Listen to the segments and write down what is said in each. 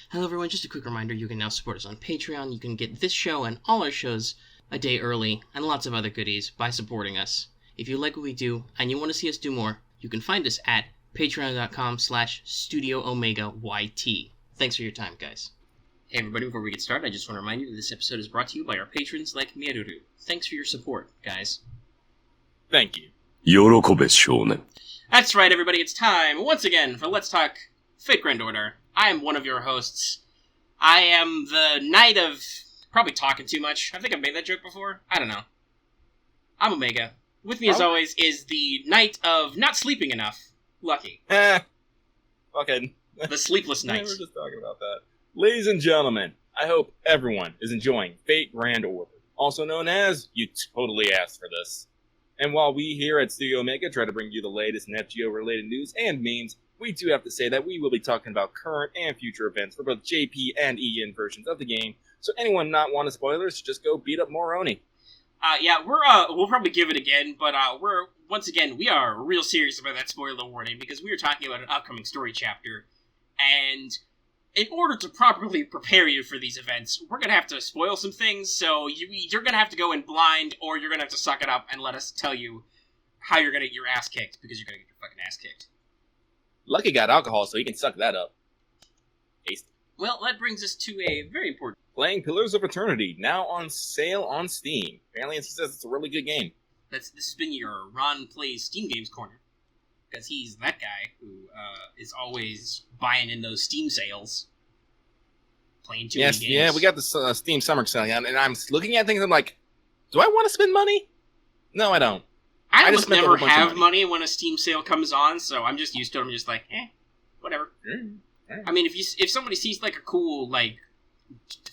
Hello everyone, just a quick reminder, you can now support us on Patreon. You can get this show and all our shows a day early, and lots of other goodies by supporting us. If you like what we do, and you want to see us do more, you can find us at patreon.com/StudioOmegaYT. Thanks for your time, guys. Hey everybody, before we get started, I just want to remind you that this episode is brought to you by our patrons like Mieruru. Thanks for your support, guys. Thank you. 喜べ少年. That's right, everybody, it's time, once again, for Let's Talk Fate Grand Order. I am one of your hosts. I am the knight of... probably talking too much. I think I've made that joke before. I don't know. I'm Omega. With me, as always, is the knight of not sleeping enough. Lucky. Fucking. The sleepless We knight. were just talking about that. Ladies and gentlemen, I hope everyone is enjoying Fate Grand Order, also known as You Totally Asked for This. And while we here at Studio Omega try to bring you the latest Nat Geo-related news and memes, we do have to say that we will be talking about current and future events for both JP and EN versions of the game, so anyone not wanting spoilers should just go beat up Moroni. We'll probably give it again, but we are real serious about that spoiler warning, because we are talking about an upcoming story chapter, and in order to properly prepare you for these events, we're going to have to spoil some things, so you're going to have to go in blind, or you're going to have to suck it up and let us tell you how you're going to get your ass kicked, because you're going to get your fucking ass kicked. Lucky got alcohol, so he can suck that up. Taste. Well, that brings us to a very important... Playing Pillars of Eternity, now on sale on Steam. Apparently, he says it's a really good game. This has been your Ron Plays Steam Games Corner, because he's that guy who is always buying in those Steam sales. Playing too many games. Yeah, we got the Steam Summer Sale, and I'm looking at things, I'm like, do I want to spend money? No, I don't. I just almost spent a never whole bunch of have money when a Steam sale comes on, so I'm just used to it. I'm just like, whatever. I mean, if somebody sees like a cool like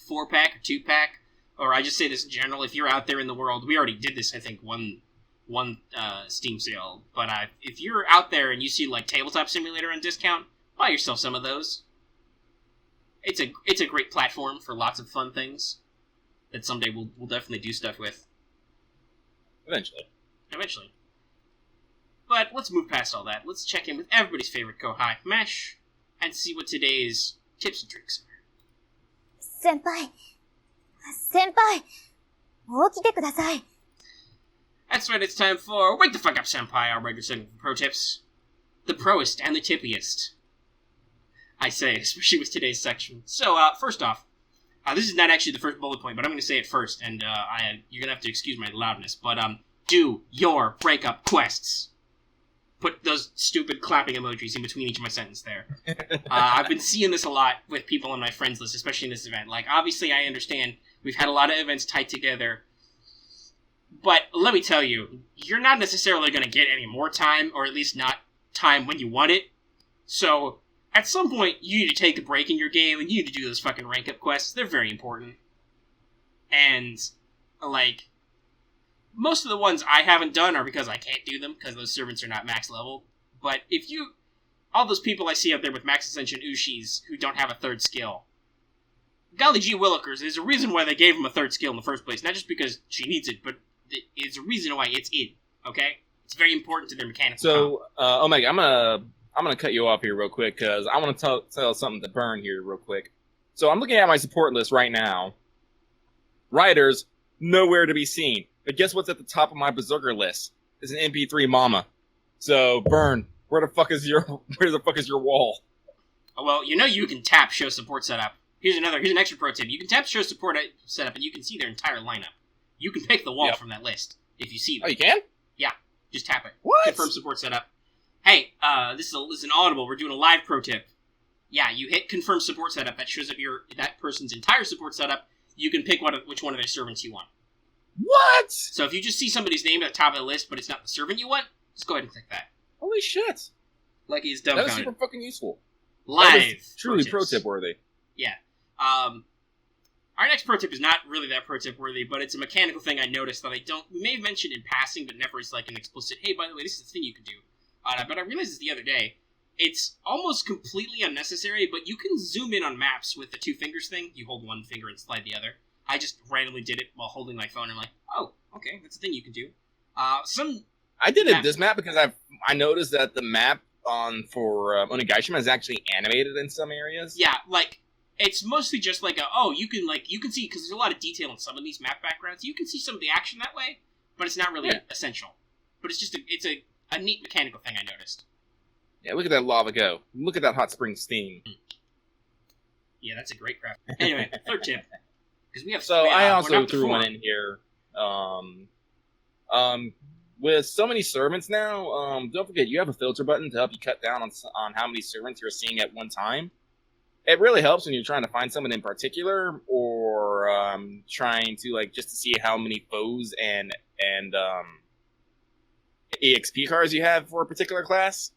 4-pack or 2-pack, or I just say this in general, if you're out there in the world, we already did this, I think, one Steam sale, but if you're out there and you see like Tabletop Simulator on discount, buy yourself some of those. It's a great platform for lots of fun things that someday we'll definitely do stuff with. Eventually. But let's move past all that. Let's check in with everybody's favorite Kohai, Mesh, and see what today's tips and tricks are. 先輩、起きてください。 That's right, it's time for Wake the Fuck Up Senpai, our regular segment for pro tips. The proest and the tippiest. I say, especially with today's section. So, first off, this is not actually the first bullet point, but I'm going to say it first, and you're going to have to excuse my loudness, but do your breakup quests. Put those stupid clapping emojis in between each of my sentences there. I've been seeing this a lot with people on my friends list, especially in this event. Like, obviously, I understand we've had a lot of events tied together, but let me tell you, you're not necessarily going to get any more time, or at least not time when you want it. So, at some point, you need to take a break in your game, and you need to do those fucking rank-up quests. They're very important. And, like, most of the ones I haven't done are because I can't do them, because those servants are not max level. But all those people I see out there with max ascension Ushis who don't have a third skill, golly gee willikers, there's a reason why they gave him a third skill in the first place. Not just because she needs it, but it's a reason why it's in, okay? It's very important to their mechanics. So, Omega, I'm gonna cut you off here real quick, because I want to tell something to Burn here real quick. So I'm looking at my support list right now. Riders, nowhere to be seen. But guess what's at the top of my Berserker list? It's an MP3 mama. So, Burn, where the fuck is your wall? Oh, well, you can tap Show Support Setup. Here's an extra pro tip. You can tap Show Support Setup, and you can see their entire lineup. You can pick the wall from that list, if you see them. Oh, you can? Yeah, just tap it. What? Confirm Support Setup. Hey, this is an audible. We're doing a live pro tip. Yeah, you hit Confirm Support Setup. That shows up that person's entire support setup. You can pick which one of their servants you want. What? So if you just see somebody's name at the top of the list, but it's not the servant you want, just go ahead and click that. Holy shit. Like he's That dumbfounded. was super fucking useful. Live. Truly pro tip worthy. Yeah. Our next pro tip is not really that pro tip worthy, but it's a mechanical thing I noticed that we may have mentioned in passing, but never is like an explicit, hey, by the way, this is the thing you can do. But I realized this the other day. It's almost completely unnecessary, but you can zoom in on maps with the 2 fingers thing. You hold one finger and slide the other. I just randomly did it while holding my phone. I'm like, oh, okay, that's a thing you can do. I did it this map because I noticed that the map for Onigashima is actually animated in some areas. Yeah, like It's mostly just like you can see, because there's a lot of detail in some of these map backgrounds. You can see some of the action that way, but it's not really essential. But it's just it's a neat mechanical thing I noticed. Yeah, look at that lava go. Look at that hot spring steam. Yeah, that's a great craft. Anyway, third tip. Because we have. So I also threw one in here. With so many servants now, don't forget you have a filter button to help you cut down on how many servants you're seeing at one time. It really helps when you're trying to find someone in particular, or trying to just to see how many foes and EXP cards you have for a particular class.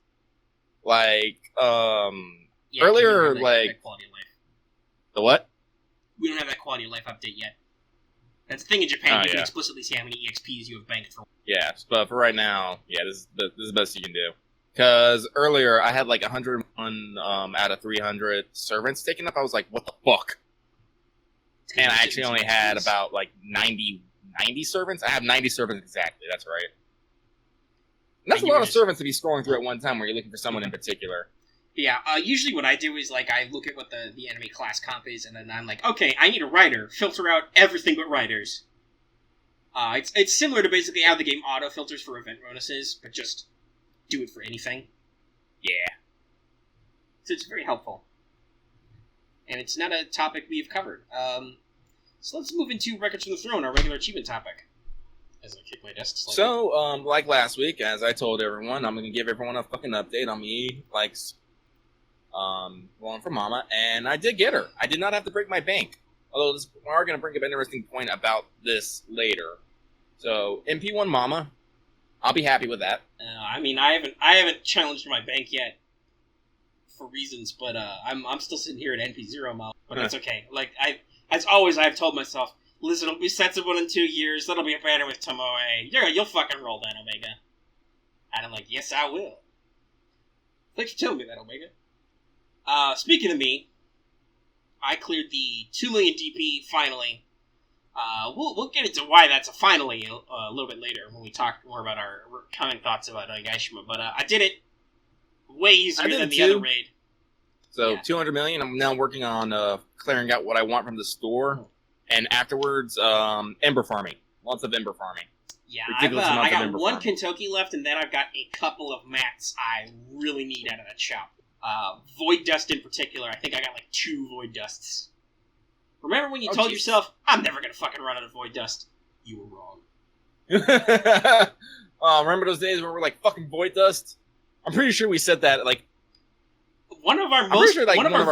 Earlier, that quality of life. The what? We don't have that quality of life update yet. That's the thing in Japan. You can explicitly see how many EXPs you have banked for. Yeah, but for right now, this is the best you can do. Because earlier I had 101 out of 300 servants taken up. I was like, what the fuck? And I actually only had about 90 servants. I have 90 servants exactly. That's right. And that's a lot of servants to be scrolling through at one time where you're looking for someone in particular. Yeah, usually what I do is I look at what the enemy class comp is, and then I'm like, okay, I need a rider. Filter out everything but riders. It's similar to basically how the game auto filters for event bonuses, but just do it for anything. Yeah. So it's very helpful. And it's not a topic we've covered. So let's move into Records from the Throne, our regular achievement topic. As I kick my desk slightly. So, like last week, as I told everyone, I'm going to give everyone a fucking update on me, going for Mama, and I did get her. I did not have to break my bank. Although we are going to bring up an interesting point about this later. So, MP1 Mama, I'll be happy with that. I haven't challenged my bank yet for reasons, but I'm still sitting here at NP0 Mama, but that's okay. As always, I've told myself, listen, it'll be sensible in 2 years. That'll be a banner with Tomoe. You'll fucking roll that, Omega. And I'm like, yes, I will. Thanks for telling me that, Omega. Speaking of me, I cleared the 2 million DP finally. We'll get into why that's a finally a little bit later when we talk more about our coming thoughts about Onigashima. But I did it way easier than the other raid. So 200 million. I'm now working on clearing out what I want from the store, and afterwards, ember farming. Lots of ember farming. Yeah, I got one Kentucky left, and then I've got a couple of mats I really need out of that shop. Void Dust in particular. I think I got 2 Void Dusts. Remember when you told yourself, I'm never going to fucking run out of Void Dust? You were wrong. Remember those days where we're fucking Void Dust? I'm pretty sure we said that, one of our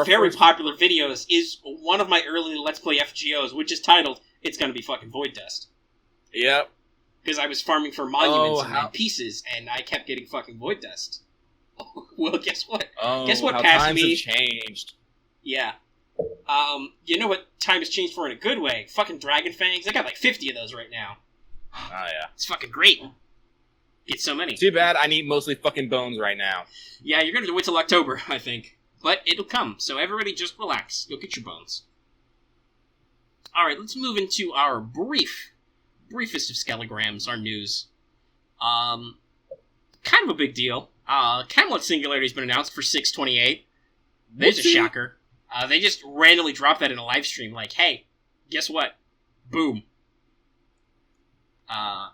very popular videos is one of my early Let's Play FGOs, which is titled, It's Gonna Be Fucking Void Dust. Yep. Because I was farming for monuments and pieces, and I kept getting fucking Void Dust. Well, guess what? Guess what passed me? Times have changed. Yeah. You know what time has changed for in a good way? Fucking Dragon Fangs. I got 50 of those right now. Oh, yeah. It's fucking great. Get so many. Too bad I need mostly fucking bones right now. Yeah, you're gonna have to wait till October, I think. But it'll come, so everybody just relax. Go get your bones. Alright, let's move into our briefest of skelograms, our news. Kind of a big deal. Camelot Singularity's been announced for 6/28. There's a shocker. They just randomly dropped that in a live stream, hey, guess what? Boom.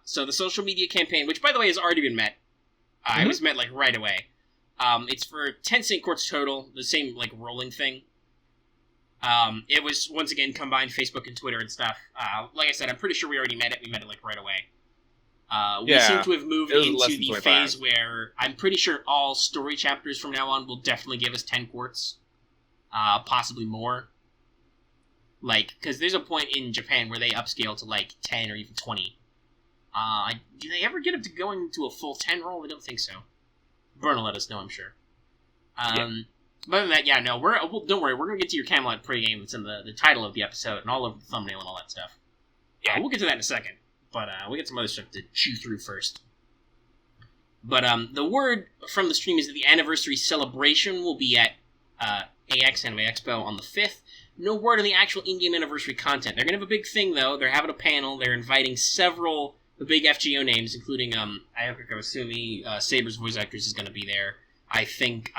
So the social media campaign, which by the way has already been met, it was met right away. It's for 10 Saint Quartz total, the same rolling thing. It was once again combined Facebook and Twitter and stuff. Like I said, I'm pretty sure we already met it. We met it right away. We seem to have moved into the phase where I'm pretty sure all story chapters from now on will definitely give us 10 quartz, possibly more. Because there's a point in Japan where they upscale to 10 or even 20. Do they ever get up to going to a full 10 roll? I don't think so. Burn will let us know, I'm sure. But other than that, don't worry, we're going to get to your Camelot Pre-game that's in the title of the episode and all over the thumbnail and all that stuff. Yeah, we'll get to that in a second, but we got some other stuff to chew through first. But the word from the stream is that the anniversary celebration will be at AX Anime Expo on the 5th. No word on the actual in-game anniversary content. They're going to have a big thing, though. They're having a panel. They're inviting several the big FGO names, including Ayaka Kawasumi, Saber's voice actress is going to be there. I think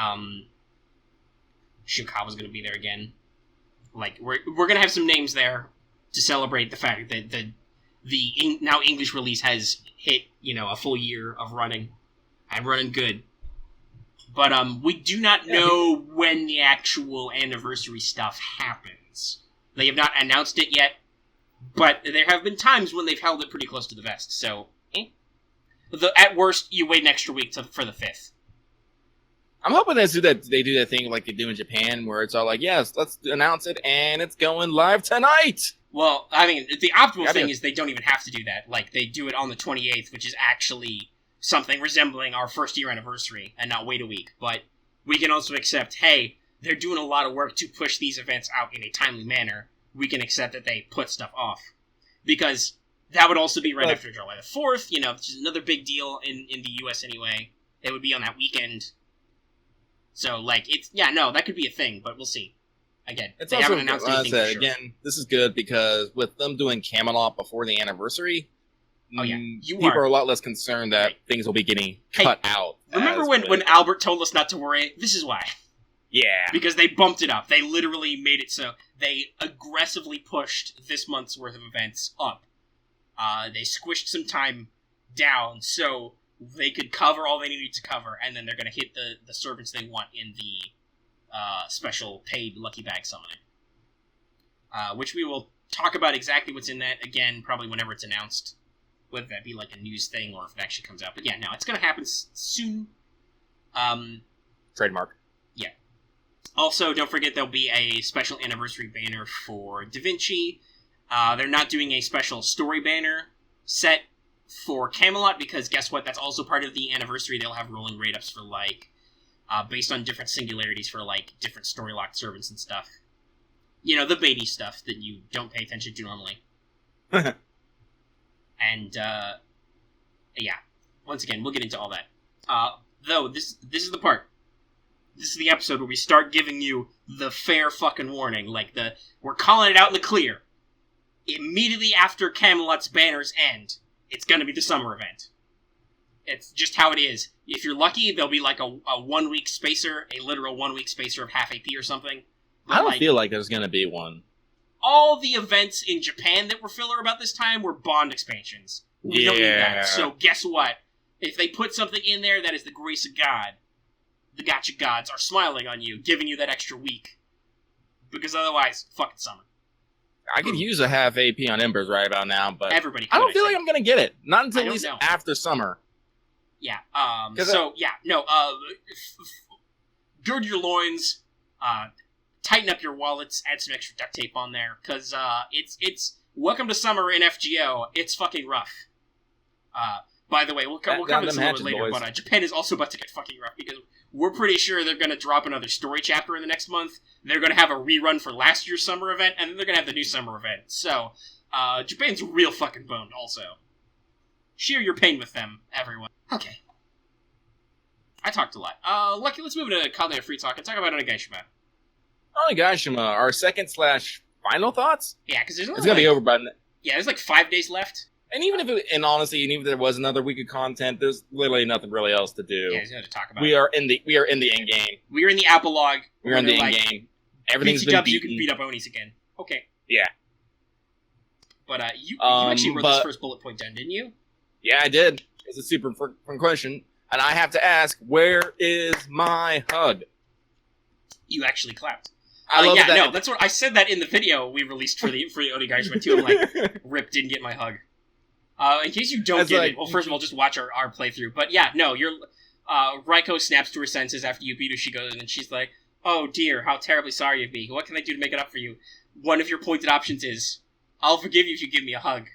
Shukawa's going to be there again. Like, we're gonna have some names there to celebrate the fact that the now English release has hit, a full year of running. I'm running good. But we do not know when the actual anniversary stuff happens. They have not announced it yet, but there have been times when they've held it pretty close to the vest, so at worst, you wait an extra week for the 5th. I'm hoping they do that thing like they do in Japan, where it's all like, yes, let's announce it, and it's going live tonight! Well, I mean, the optimal thing is they don't even have to do that. Like, they do it on the 28th, which is actually something resembling our first year anniversary, and not wait a week. But we can also accept, hey, they're doing a lot of work to push these events out in a timely manner. We can accept that they put stuff off. Because that would also be right after July the 4th, which is another big deal in the US anyway. It would be on that weekend. So, that could be a thing, but we'll see. Again, it's they also, haven't announced anything for sure. Again, this is good because with them doing Camelot before the anniversary, people are a lot less concerned that things will be getting cut out. Remember when Albert told us not to worry? This is why. Yeah. Because they bumped it up. They literally made it so they aggressively pushed this month's worth of events up. They squished some time down so they could cover all they needed to cover, and then they're going to hit the servants they want in the special paid Lucky Bag Summoning. Which we will talk about exactly what's in that, again, probably whenever it's announced. Whether that be like a news thing or if it actually comes out. But yeah, no, it's going to happen soon. Trademark. Yeah. Also, don't forget there'll be a special anniversary banner for Da Vinci. They're not doing a special story banner set for Camelot because guess what? That's also part of the anniversary. They'll have rolling raid-ups for based on different singularities for different story-locked servants and stuff. The baity stuff that you don't pay attention to normally. And, yeah. Once again, we'll get into all that. Though, this is the part. This is the episode where we start giving you the fair fucking warning. We're calling it out in the clear. Immediately after Camelot's banners end, it's gonna be the summer event. It's just how it is. If you're lucky, there'll be a 1 week spacer, a literal 1 week spacer of half AP or something. But I don't feel like there's gonna be one. All the events in Japan that were filler about this time were Bond expansions. We don't need that. So guess what? If they put something in there, that is the grace of God. The gotcha gods are smiling on you, giving you that extra week. Because otherwise, fucking summer. I could use a half AP on Embers right about now, but everybody could, I don't feel like I'm gonna get it. Not until at least after summer. Yeah. Gird your loins. Tighten up your wallets. Add some extra duct tape on there, because it's welcome to summer in FGO. It's fucking rough. By the way, we'll cover this a little bit later, but Japan is also about to get fucking rough because we're pretty sure they're going to drop another story chapter in the next month. They're going to have a rerun for last year's summer event, and then they're going to have the new summer event. So, Japan's real fucking boned also. Share your pain with them, everyone. Okay. I talked a lot. Lucky, let's move to Camelot Free Talk and talk about Onigashima. Onigashima, our second/final thoughts? Yeah, because it's going to be over by... Yeah, there's 5 days left. And honestly, even if there was another week of content, there's literally nothing really else to do. Yeah, there's nothing to talk about. We are in the end game. We are in the epilogue. We're in the end game. Everything's been beaten. You can beat up Onis again. Okay. Yeah. But you actually wrote this first bullet point down, didn't you? Yeah, I did. It's a super important question, and I have to ask, where is my hug? You actually clapped. I love that. No, that's what I said that in the video we released for the Onigaishima too. I'm like, Rip didn't get my hug. In case you don't get it, well, first of all, just watch our playthrough. But yeah, no, Raiko snaps to her senses after you beat her. She goes, and she's like, "Oh dear, how terribly sorry of me. What can I do to make it up for you?" One of your pointed options is, "I'll forgive you if you give me a hug."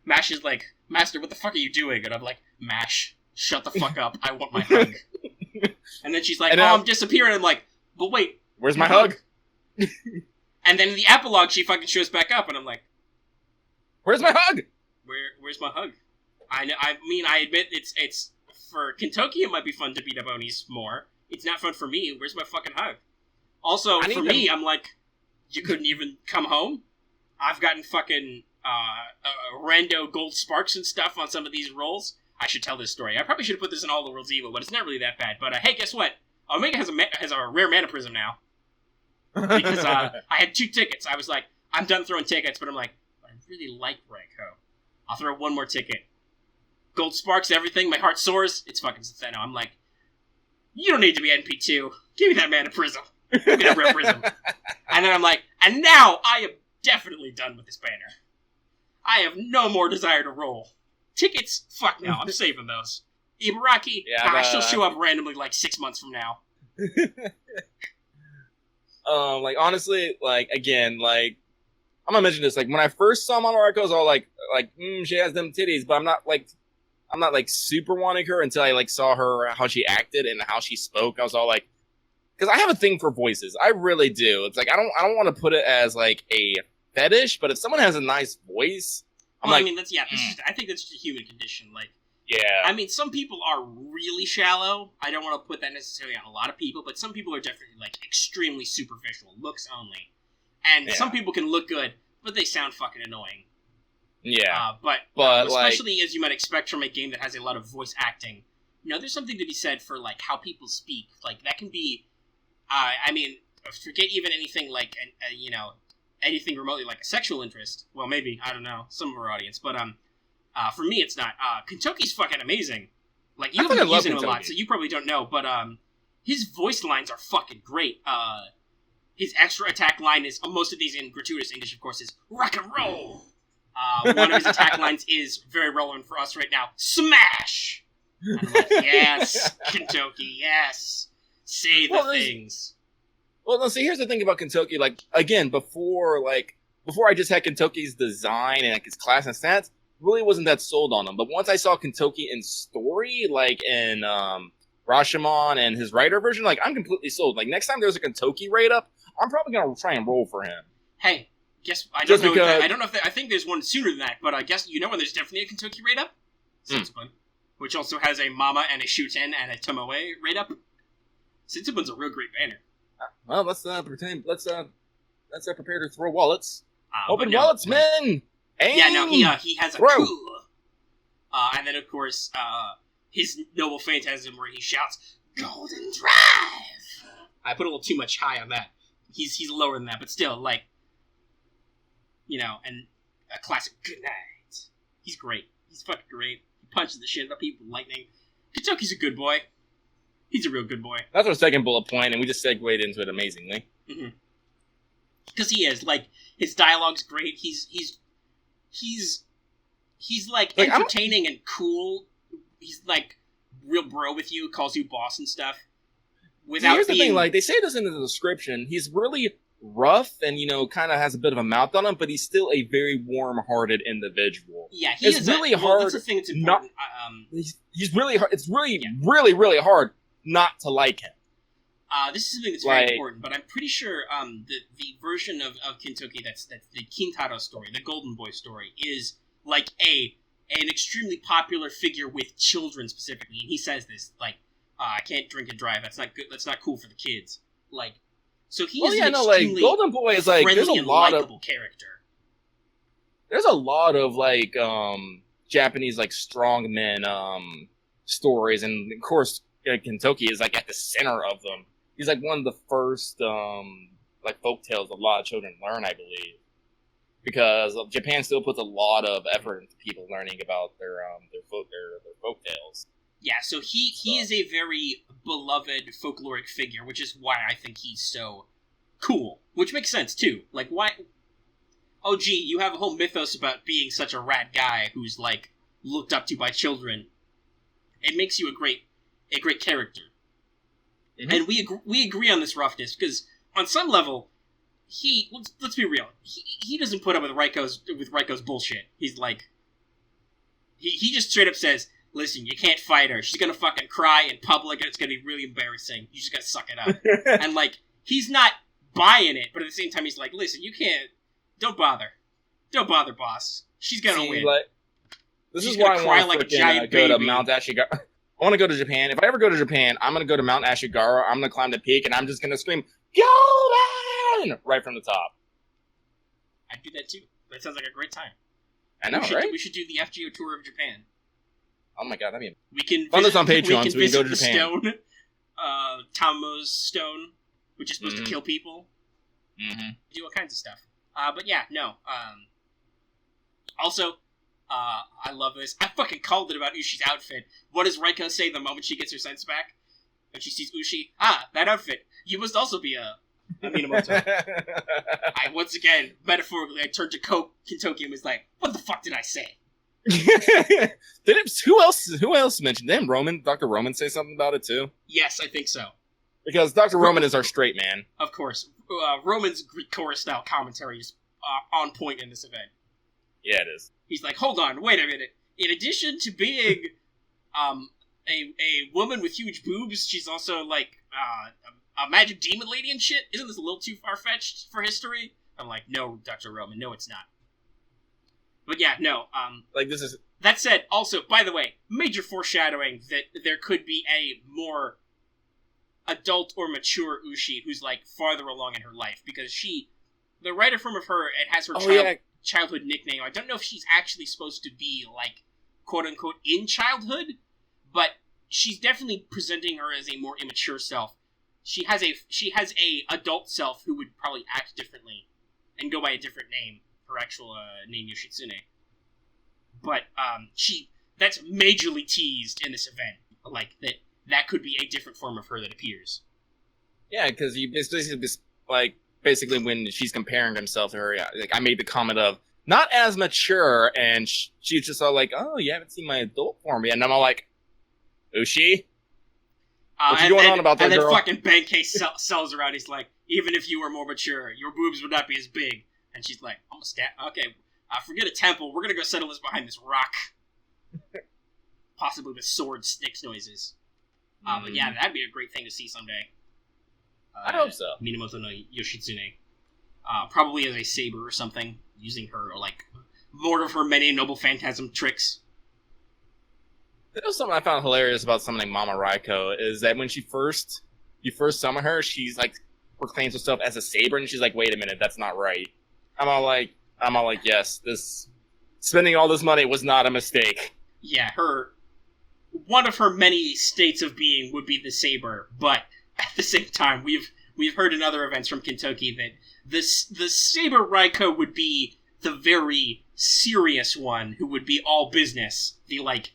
Mash is like, "Master, what the fuck are you doing?" And I'm like, "Mash, shut the fuck up. I want my hug." And then she's like, I'm disappearing. I'm like, "But wait, where's my hug?" And then in the epilogue, she fucking shows back up, and I'm like, "Where's my hug? Where's my hug?" I mean, I admit it's for Kentucky. It might be fun to beat up Onis more. It's not fun for me. Where's my fucking hug? Also, for me, I'm like, you couldn't even come home. I've gotten fucking rando gold sparks and stuff on some of these rolls. I should tell this story. I probably should have put this in All the World's Evil, but it's not really that bad. But hey, guess what? Omega has a rare mana prism now. because I had 2 tickets. I was like, I'm done throwing tickets, but I'm like, I really like Reiko. I'll throw 1 more ticket. Gold sparks, everything. My heart soars. It's fucking Zeno. I'm like, you don't need to be NP2. Give me that mana prism. Give me that red prism. And then I'm like, and now I am definitely done with this banner. I have no more desire to roll. Tickets? Fuck no. I'm saving those. Ibaraki? Yeah, she'll show up randomly like 6 months from now. Like, honestly, like, again, like, I'm gonna mention this, like, when I first saw Mama Reiko, I was all like, she has them titties, but I'm not like super wanting her until I like saw her, how she acted and how she spoke. I was all like, because I have a thing for voices. I really do. It's like, I don't want to put it as like a fetish, but if someone has a nice voice, I'm like, I mean, that's, yeah, I think that's just a human condition. Like, yeah. I mean, some people are really shallow. I don't want to put that necessarily on a lot of people, but some people are definitely like extremely superficial, looks only. And some people can look good, but they sound fucking annoying. Yeah. But especially like, as you might expect from a game that has a lot of voice acting, you know, there's something to be said for like how people speak. Like that can be, I mean, forget even anything like, you know, anything remotely like a sexual interest. Well, maybe, I don't know, some of our audience, but for me, it's not. Kentucky's fucking amazing. Like you haven't been using him a lot, so you probably don't know. But his voice lines are fucking great. His extra attack line is most of these in gratuitous English, of course, is rock and roll. One of his attack lines is very relevant for us right now. Smash! I'm like, yes, Kentucky, yes. Say the things. Well, no, see, here's the thing about Kentucky. Like, again, before I just had Kentucky's design and like his class and stats, really wasn't that sold on him. But once I saw Kentucky in story, like in Rashomon and his writer version, like, I'm completely sold. Like, next time there's a Kentucky raid up, I'm probably gonna try and roll for him. Hey, I don't know if I think there's one sooner than that, but I guess you know when there's definitely a Kentucky raid up? Sensibun, which also has a Mama and a Shuten and a Tomoe raid up. Sensibun's a real great banner. Well, let's pretend. Let's prepare to throw wallets. Open no, wallets, men. Aim, yeah, no, he has a throw. cool. And then of course his noble phantasm where he shouts "Golden Drive." I put a little too much high on that. He's lower than that, but still, like, you know, and a classic good night. He's great. He's fucking great. He punches the shit out of people with lightning. Kentucky's a good boy. He's a real good boy. That's our second bullet point, and we just segued into it amazingly. Mm-hmm. Because he is, like, his dialogue's great. He's like entertaining and cool. He's like real bro with you, calls you boss and stuff. Here's the thing, like, they say this in the description, he's really rough and, you know, kind of has a bit of a mouth on him, but he's still a very warm-hearted individual. Yeah, it's really hard. That's the thing that's important. He's really hard. It's really, really, really hard not to like him. This is something that's very important, but I'm pretty sure the version of Kentucky that's the Kintaro story, the Golden Boy story, is like an extremely popular figure with children specifically. And he says this, like, I can't drink and drive. That's not good. That's not cool for the kids. Like, so he is an extremely Golden Boy is like there's a lot of character. There's a lot of like Japanese like strong men stories, and of course Kentucky is like at the center of them. He's like one of the first like folk tales a lot of children learn, I believe, because Japan still puts a lot of effort into people learning about their folk tales. Yeah, so he is a very beloved folkloric figure, which is why I think he's so cool. Which makes sense, too. Like, why... Oh, gee, you have a whole mythos about being such a rad guy who's, like, looked up to by children. It makes you a great character. Mm-hmm. And we agree on this roughness, because on some level, let's be real, he doesn't put up with Reiko's bullshit. He's like... He just straight up says... Listen, you can't fight her. She's gonna fucking cry in public, and it's gonna be really embarrassing. You just gotta suck it up. And, like, he's not buying it, but at the same time, he's like, listen, you can't... Don't bother. Don't bother, boss. She's gonna win. Like, this She's is why I cry want like to a giant go to baby. Mount Ashigara. I want to go to Japan. If I ever go to Japan, I'm gonna go to Mount Ashigara. I'm gonna climb the peak, and I'm just gonna scream, "Golden!" right from the top. I'd do that, too. That sounds like a great time. I know, right? We should do the FGO tour of Japan. Oh my god, that'd be... We can Find us on Patreon so we can go to the Japan. stone, Tamo's stone, which is supposed to kill people. Mm-hmm. Do all kinds of stuff. But yeah, no. Also, I love this. I fucking called it about Ushi's outfit. What does Reiko say the moment she gets her sense back? When she sees Ushi? That outfit. You must also be a Minamoto. I, once again, metaphorically, I turned to Kintoki and was like, what the fuck did I say? Who else mentioned them? Dr. Roman say something about it too? Yes, I think so. Because Dr. Roman is our straight man. Of course. Roman's Greek chorus style commentary is on point in this event. Yeah, it is. He's like, hold on, wait a minute. In addition to being a woman with huge boobs, she's also like a magic demon lady and shit. Isn't this a little too far-fetched for history? I'm like, no, Dr. Roman, no, it's not. But yeah, no. This is. That said, also, by the way, major foreshadowing that there could be a more adult or mature Ushi who's like farther along in her life, because the writer form of her, it has her childhood nickname. I don't know if she's actually supposed to be like quote unquote in childhood, but she's definitely presenting her as a more immature self. She has a adult self who would probably act differently and go by a different name. Her actual name Yoshitsune. But that's majorly teased in this event. Like that could be a different form of her that appears. Yeah, because basically when she's comparing himself to her, like I made the comment of not as mature, and she's just all like, "Oh, you haven't seen my adult form yet," and I'm all like, "Ushi, what's going on about that girl?" And then fucking Benkei sells her out. He's like, "Even if you were more mature, your boobs would not be as big." And she's like, "I'm okay, forget a temple. We're gonna go settle this behind this rock, possibly with sword sticks noises." But yeah, that'd be a great thing to see someday. I hope so. Minamoto no Yoshitsune. Probably as a saber or something, using her, like, more of her many noble phantasm tricks. That was something I found hilarious about summoning Mama Raiko, is that when you first summon her, she's, like, proclaims herself as a saber, and she's like, wait a minute, that's not right. I'm all like, yes, spending all this money was not a mistake. Yeah, one of her many states of being would be the saber, but at the same time, we've heard in other events from Kintoki that the Saber Raiko would be the very serious one who would be all business. The, like,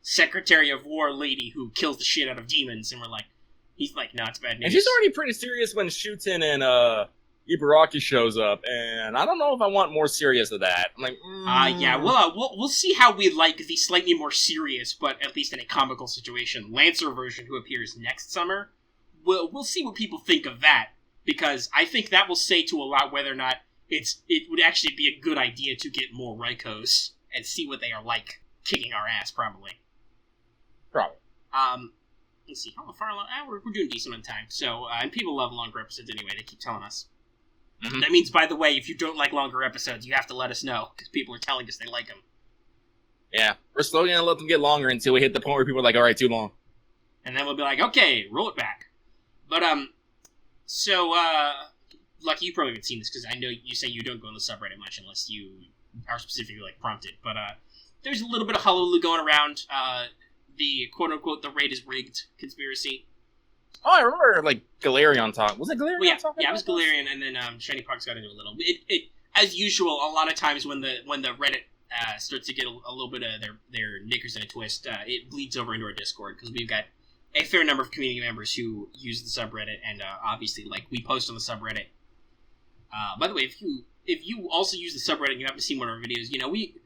Secretary of War lady who kills the shit out of demons. And he's like, no, it's bad news. And she's already pretty serious when Shuten and Ibaraki shows up. And I don't know if I want more serious of that. I'm like, yeah, we'll see how we like the slightly more serious, but at least in a comical situation, Lancer version who appears next summer. We'll see what people think of that, because I think that will say to a lot whether or not it would actually be a good idea to get more Raikos and see what they are like, kicking our ass, probably. Probably. Let's see, how far along? We're doing decent on time, so, and people love longer episodes anyway, they keep telling us. Mm-hmm. That means, by the way, if you don't like longer episodes, you have to let us know, because people are telling us they like them. Yeah, we're slowly gonna let them get longer until we hit the point where people are like, alright, too long. And then we'll be like, okay, roll it back. But, Lucky, you probably haven't seen this, because I know you say you don't go on the subreddit much unless you are specifically, like, prompted, but, there's a little bit of hullabaloo going around, the quote-unquote, the raid is rigged conspiracy. Oh, I remember, like, Galarian talk. Was it Galarian talking? Yeah, it was Galarian, and then, Shiny Parks got into a little. It as usual, a lot of times when the Reddit, starts to get a little bit of their knickers in a twist, it bleeds over into our Discord, because we've got a fair number of community members who use the subreddit, and obviously, like, we post on the subreddit. By the way, if you also use the subreddit and you haven't seen one of our videos, you know, we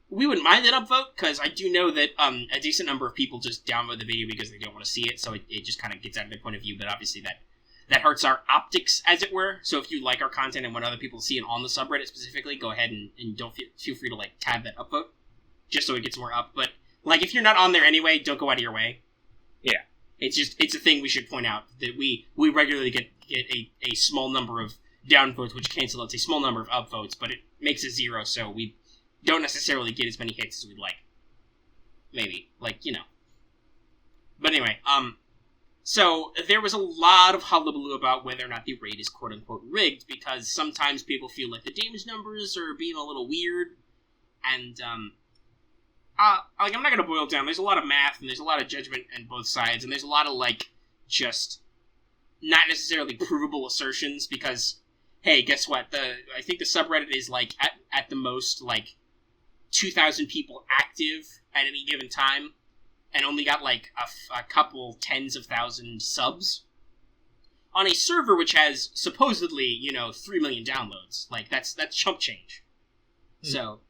wouldn't mind an upvote, because I do know that a decent number of people just download the video because they don't want to see it, so it just kind of gets out of their point of view, but obviously that hurts our optics, as it were. So if you like our content and want other people to see it on the subreddit specifically, go ahead and don't feel free to, like, tab that upvote, just so it gets more up. But, like, if you're not on there anyway, don't go out of your way. Yeah. It's a thing we should point out, that we regularly get a small number of downvotes, which cancel out a small number of upvotes, but it makes it 0, so we don't necessarily get as many hits as we'd like. Maybe. Like, you know. But anyway, so there was a lot of hullabaloo about whether or not the raid is quote-unquote rigged, because sometimes people feel like the damage numbers are being a little weird, and, like, I'm not gonna boil it down. There's a lot of math, and there's a lot of judgment on both sides, and there's a lot of, like, just not necessarily provable assertions, because hey, guess what? I think the subreddit is like at the most like 2,000 people active at any given time, and only got like a couple tens of thousands subs on a server which has supposedly 3 million downloads. Like that's chump change. So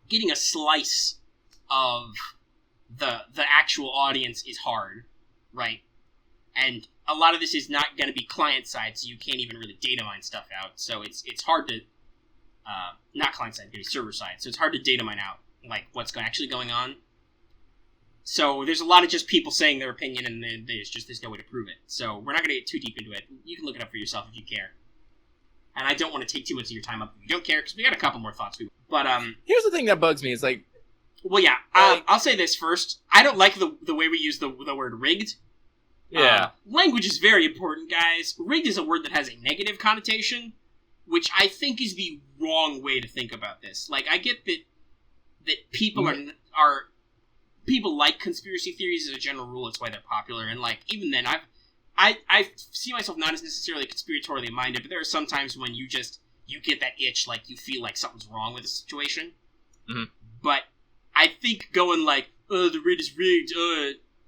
getting a slice of the actual audience is hard, right? And a lot of this is not going to be client side, so you can't even really data mine stuff out. So it's hard to not client side, but server side. So it's hard to data mine out like what's actually going on. So there's a lot of just people saying their opinion, and then there's no way to prove it. So we're not going to get too deep into it. You can look it up for yourself if you care. And I don't want to take too much of your time up if you don't care, because we got a couple more thoughts. But here's the thing that bugs me. It's like, well, yeah. I'll say this first. I don't like the way we use the word rigged. Yeah. Language is very important, guys. Rigged is a word that has a negative connotation, which I think is the wrong way to think about this. Like, I get that people are people like conspiracy theories as a general rule. It's why they're popular, and like even then, I see myself not as necessarily conspiratorially minded, but there are some times when you get that itch, like you feel like something's wrong with the situation. Mm-hmm. But I think going like, the raid is rigged,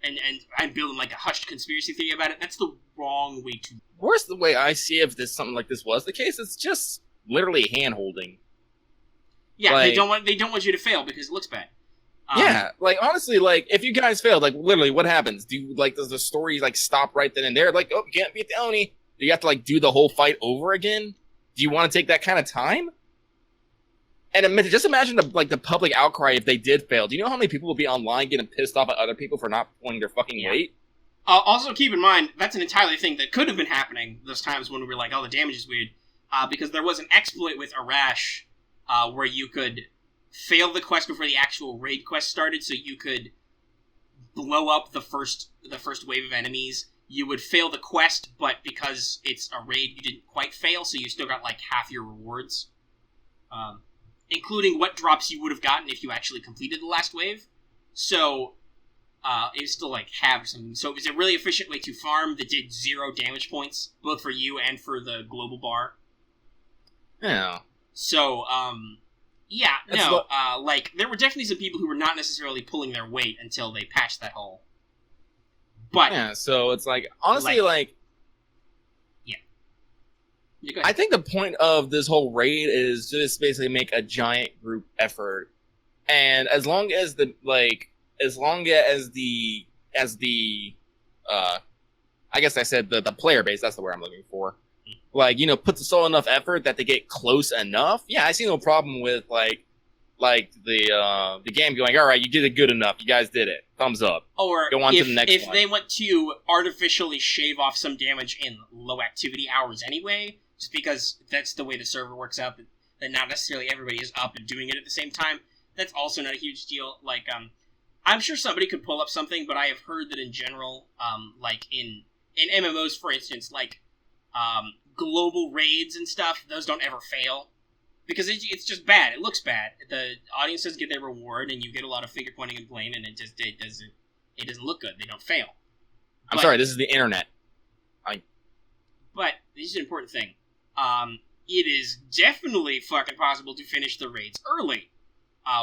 and I'm building like a hushed conspiracy theory about it, that's the wrong way to... Worse the way I see if something like this was the case, it's just literally hand-holding. Yeah, like, they don't want you to fail because it looks bad. Yeah, like, honestly, like, if you guys failed, like, literally, what happens? Does the story, like, stop right then and there? Like, oh, you can't beat the Oni. Do you have to, like, do the whole fight over again? Do you want to take that kind of time? And just imagine, the public outcry if they did fail. Do you know how many people will be online getting pissed off at other people for not pulling their fucking weight? Also, keep in mind, that's an entirely thing that could have been happening those times when we were like, oh, the damage is weird. Because there was an exploit with Arash where you could fail the quest before the actual raid quest started, so you could blow up the first wave of enemies. You would fail the quest, but because it's a raid, you didn't quite fail, so you still got like half your rewards. Including what drops you would have gotten if you actually completed the last wave. So, it was still like have something. So it was a really efficient way to farm that did 0 damage points, both for you and for the global bar. Yeah. So, like, there were definitely some people who were not necessarily pulling their weight until they patched that hole. But... yeah, so it's like, honestly, like... yeah. I think the point of this whole raid is just basically make a giant group effort. And as long as the I guess I said the player base, that's the word I'm looking for. Like, puts a solid enough effort that they get close enough. Yeah, I see no problem with like the game going, all right, you did it good enough. You guys did it. Thumbs up. Or go on to the next one. If they want to artificially shave off some damage in low activity hours anyway, just because that's the way the server works out, that not necessarily everybody is up and doing it at the same time, that's also not a huge deal. Like, I'm sure somebody could pull up something, but I have heard that in general, like in MMOs, for instance, like, global raids and stuff, those don't ever fail. Because it's just bad. It looks bad. The audience doesn't get their reward, and you get a lot of finger pointing and blame, and it doesn't look good. They don't fail. I'm sorry, this is the internet. But this is an important thing. It is definitely fucking possible to finish the raids early.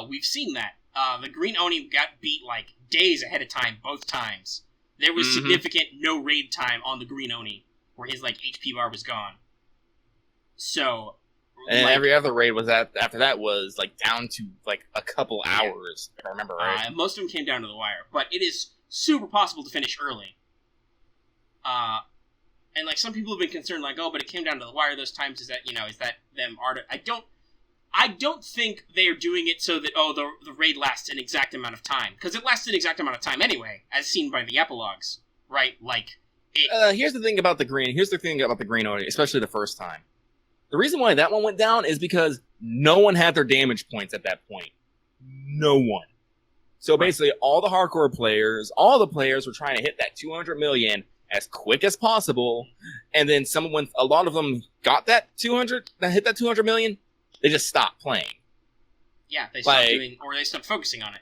We've seen that. The Green Oni got beat like days ahead of time both times. There was significant no raid time on the Green Oni, where his like HP bar was gone. So, and like, every other raid was after that was like down to like a couple hours, if I remember right. Most of them came down to the wire, but it is super possible to finish early. And like some people have been concerned, like, oh, but it came down to the wire those times. Is that them art? I don't think they are doing it so that the raid lasts an exact amount of time, because it lasts an exact amount of time anyway, as seen by the epilogues, right? Like, here's the thing about the green. Here's the thing about the Green Oni, especially the first time. The reason why that one went down is because no one had their damage points at that point. No one. So basically, all the hardcore players, all the players were trying to hit that 200 million as quick as possible, and then when a lot of them got hit that 200 million, they just stopped playing. Yeah, they stopped they stopped focusing on it.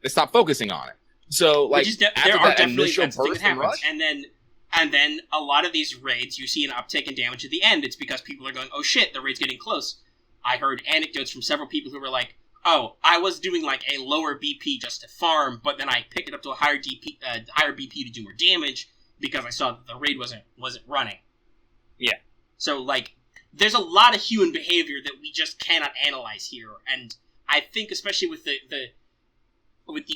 They stopped focusing on it. So, like, there are definitely that's the thing that happens. And then And then a lot of these raids, you see an uptick in damage at the end. It's because people are going, oh shit, the raid's getting close. I heard anecdotes from several people who were like, oh, I was doing like a lower BP just to farm, but then I picked it up to a higher BP to do more damage because I saw that the raid wasn't running. Yeah. So like, there's a lot of human behavior that we just cannot analyze here, and I think especially with the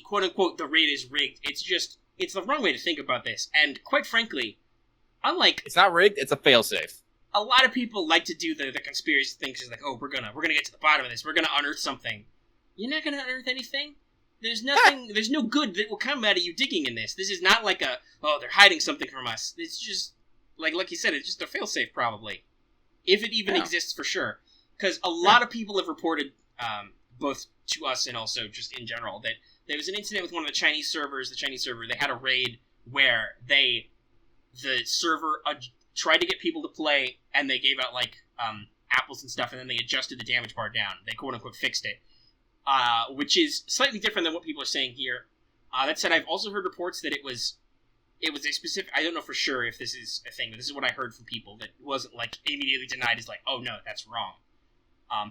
quote unquote the raid is rigged, it's the wrong way to think about this. And quite frankly, unlike it's not rigged, it's a failsafe. A lot of people like to do the conspiracy things, like, oh, we're gonna get to the bottom of this, we're gonna unearth something. You're not gonna unearth anything. There's nothing. There's no good that will come out of you digging in this. This is not like they're hiding something from us. It's just like you said, it's just a failsafe probably, if it even exists for sure. Because a lot of people have reported, both to us and also just in general, that there was an incident with one of the Chinese servers. They had a raid where the server tried to get people to play, and they gave out like apples and stuff, and then they adjusted the damage bar down. They quote unquote fixed it, which is slightly different than what people are saying here. That said, I've also heard reports that it was a specific. I don't know for sure if this is a thing, but this is what I heard from people that wasn't like immediately denied. Is like, oh no, that's wrong.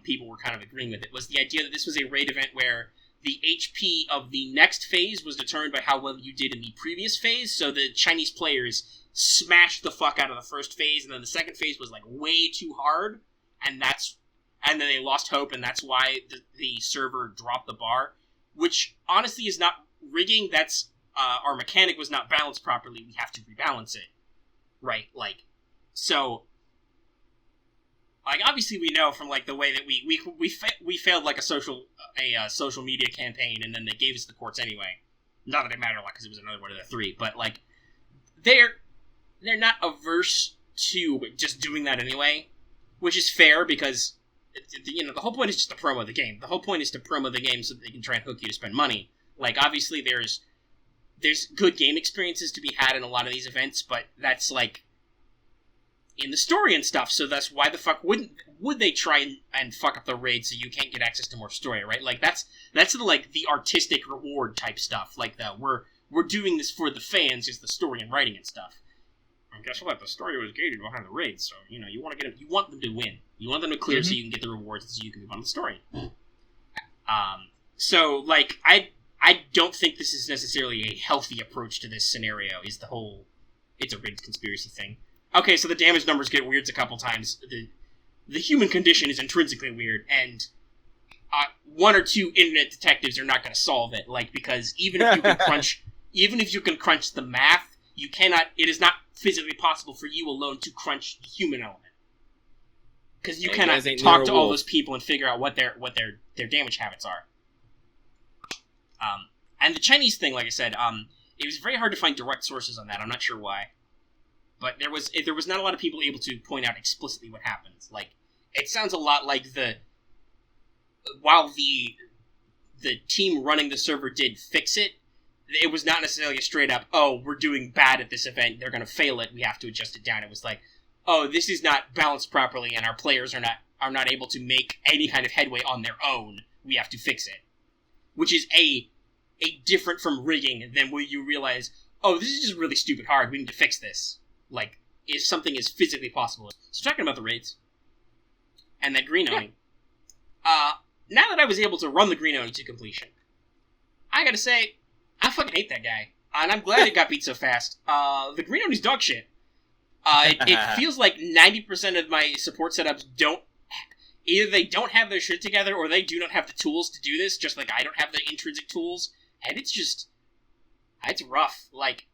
People were kind of agreeing with it. Was the idea that this was a raid event where the HP of the next phase was determined by how well you did in the previous phase. So the Chinese players smashed the fuck out of the first phase, and then the second phase was like way too hard, and then they lost hope, and that's why the server dropped the bar, which honestly is not rigging. That's our mechanic was not balanced properly. We have to rebalance it, right? Like, so, like obviously we know from like the way that we failed like a social media campaign, and then they gave us the courts anyway. Not that it mattered a lot because it was another one of the three, but like they're not averse to just doing that anyway, which is fair because the whole point is just to promo the game. The whole point is to promo the game so that they can try and hook you to spend money. Like obviously there's good game experiences to be had in a lot of these events, but that's like in the story and stuff. So that's why the fuck would they try and fuck up the raid so you can't get access to more story, right? Like that's the artistic reward type stuff. Like we're doing this for the fans, is the story and writing and stuff. And guess what? The story was gated behind the raid, so you want them to win. You want them to clear so you can get the rewards so you can move on to the story. So like I don't think this is necessarily a healthy approach to this scenario. Is the whole it's a rigged conspiracy thing. Okay, so the damage numbers get weird a couple times. The human condition is intrinsically weird, and one or two internet detectives are not going to solve it. Like because even if you can crunch the math, you cannot. It is not physically possible for you alone to crunch the human element, because you cannot talk to all those people and figure out what their damage habits are. And the Chinese thing, like I said, it was very hard to find direct sources on that. I'm not sure why. But there was not a lot of people able to point out explicitly what happens. Like, it sounds a lot like while the team running the server did fix it, it was not necessarily a straight up, oh, we're doing bad at this event, they're going to fail it, we have to adjust it down. It was like, oh, this is not balanced properly, and our players are not able to make any kind of headway on their own, we have to fix it. Which is a different from rigging than where you realize, oh, this is just really stupid hard, we need to fix this. Like, if something is physically possible. So talking about the raids, and that green Oni, now that I was able to run the green Oni to completion, I gotta say, I fucking hate that guy. And I'm glad it got beat so fast. The green Oni's dog shit. It feels like 90% of my support setups either they don't have their shit together, or they do not have the tools to do this, just like I don't have the intrinsic tools, and it's rough. Like,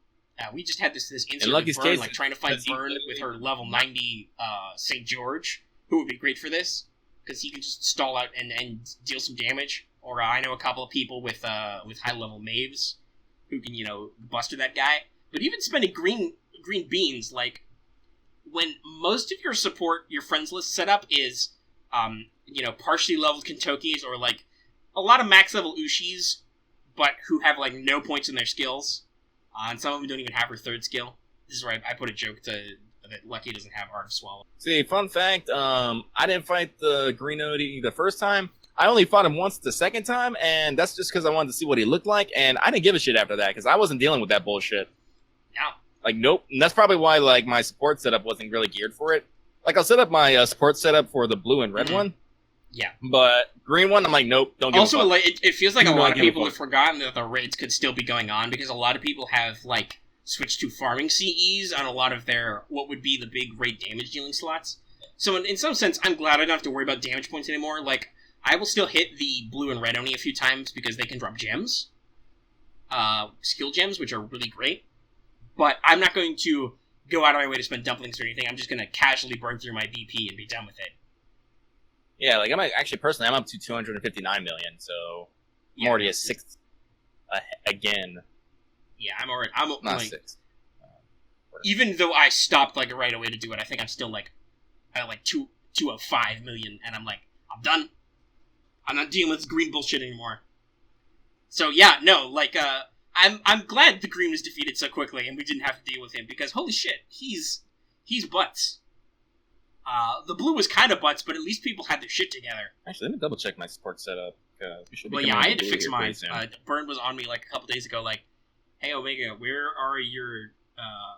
we just had this incident with Burn, like trying to find Burn with her level 90 St. George, who would be great for this, because he can just stall out and deal some damage. Or I know a couple of people with high level Maves who can, buster that guy. But even spending green beans, like, when most of your support, your friends list setup is, partially leveled Kentokis, or like a lot of max level Ushis, but who have like no points in their skills. And some of them don't even have her third skill. This is where I put a joke that Lucky doesn't have Art of Swallow. See, fun fact, I didn't fight the Green Odi the first time. I only fought him once the second time, and that's just because I wanted to see what he looked like, and I didn't give a shit after that, because I wasn't dealing with that bullshit. No. Like, nope. And that's probably why, like, my support setup wasn't really geared for it. Like, I'll set up my support setup for the blue and red one. Yeah. But green one, I'm like, nope, don't give also, a fuck. like, it feels like Do a not lot of give a people fuck. have forgotten that the raids could still be going on, because a lot of people have, like, switched to farming CEs on a lot of their, what would be the big raid damage dealing slots. So in some sense, I'm glad I don't have to worry about damage points anymore. Like, I will still hit the blue and red Oni a few times because they can drop gems. Skill gems, which are really great. But I'm not going to go out of my way to spend dumplings or anything. I'm just going to casually burn through my BP and be done with it. Yeah, like, personally, I'm up to 259 million, so I'm already a sixth again. Yeah, I'm Not like, six. even though I stopped, like, right away to do it, I think I'm still, like, at, like, 205 million, and I'm like, I'm done. I'm not dealing with this green bullshit anymore. So, yeah, no, like, I'm glad the green was defeated so quickly, and we didn't have to deal with him, because, holy shit, he's butts. The blue was kind of butts, but at least people had their shit together. Actually, let me double check my support setup. We should be Well, yeah, coming I out had to blue fix here mine. pretty soon. Burn was on me, like, a couple days ago, like, hey, Omega, where are your,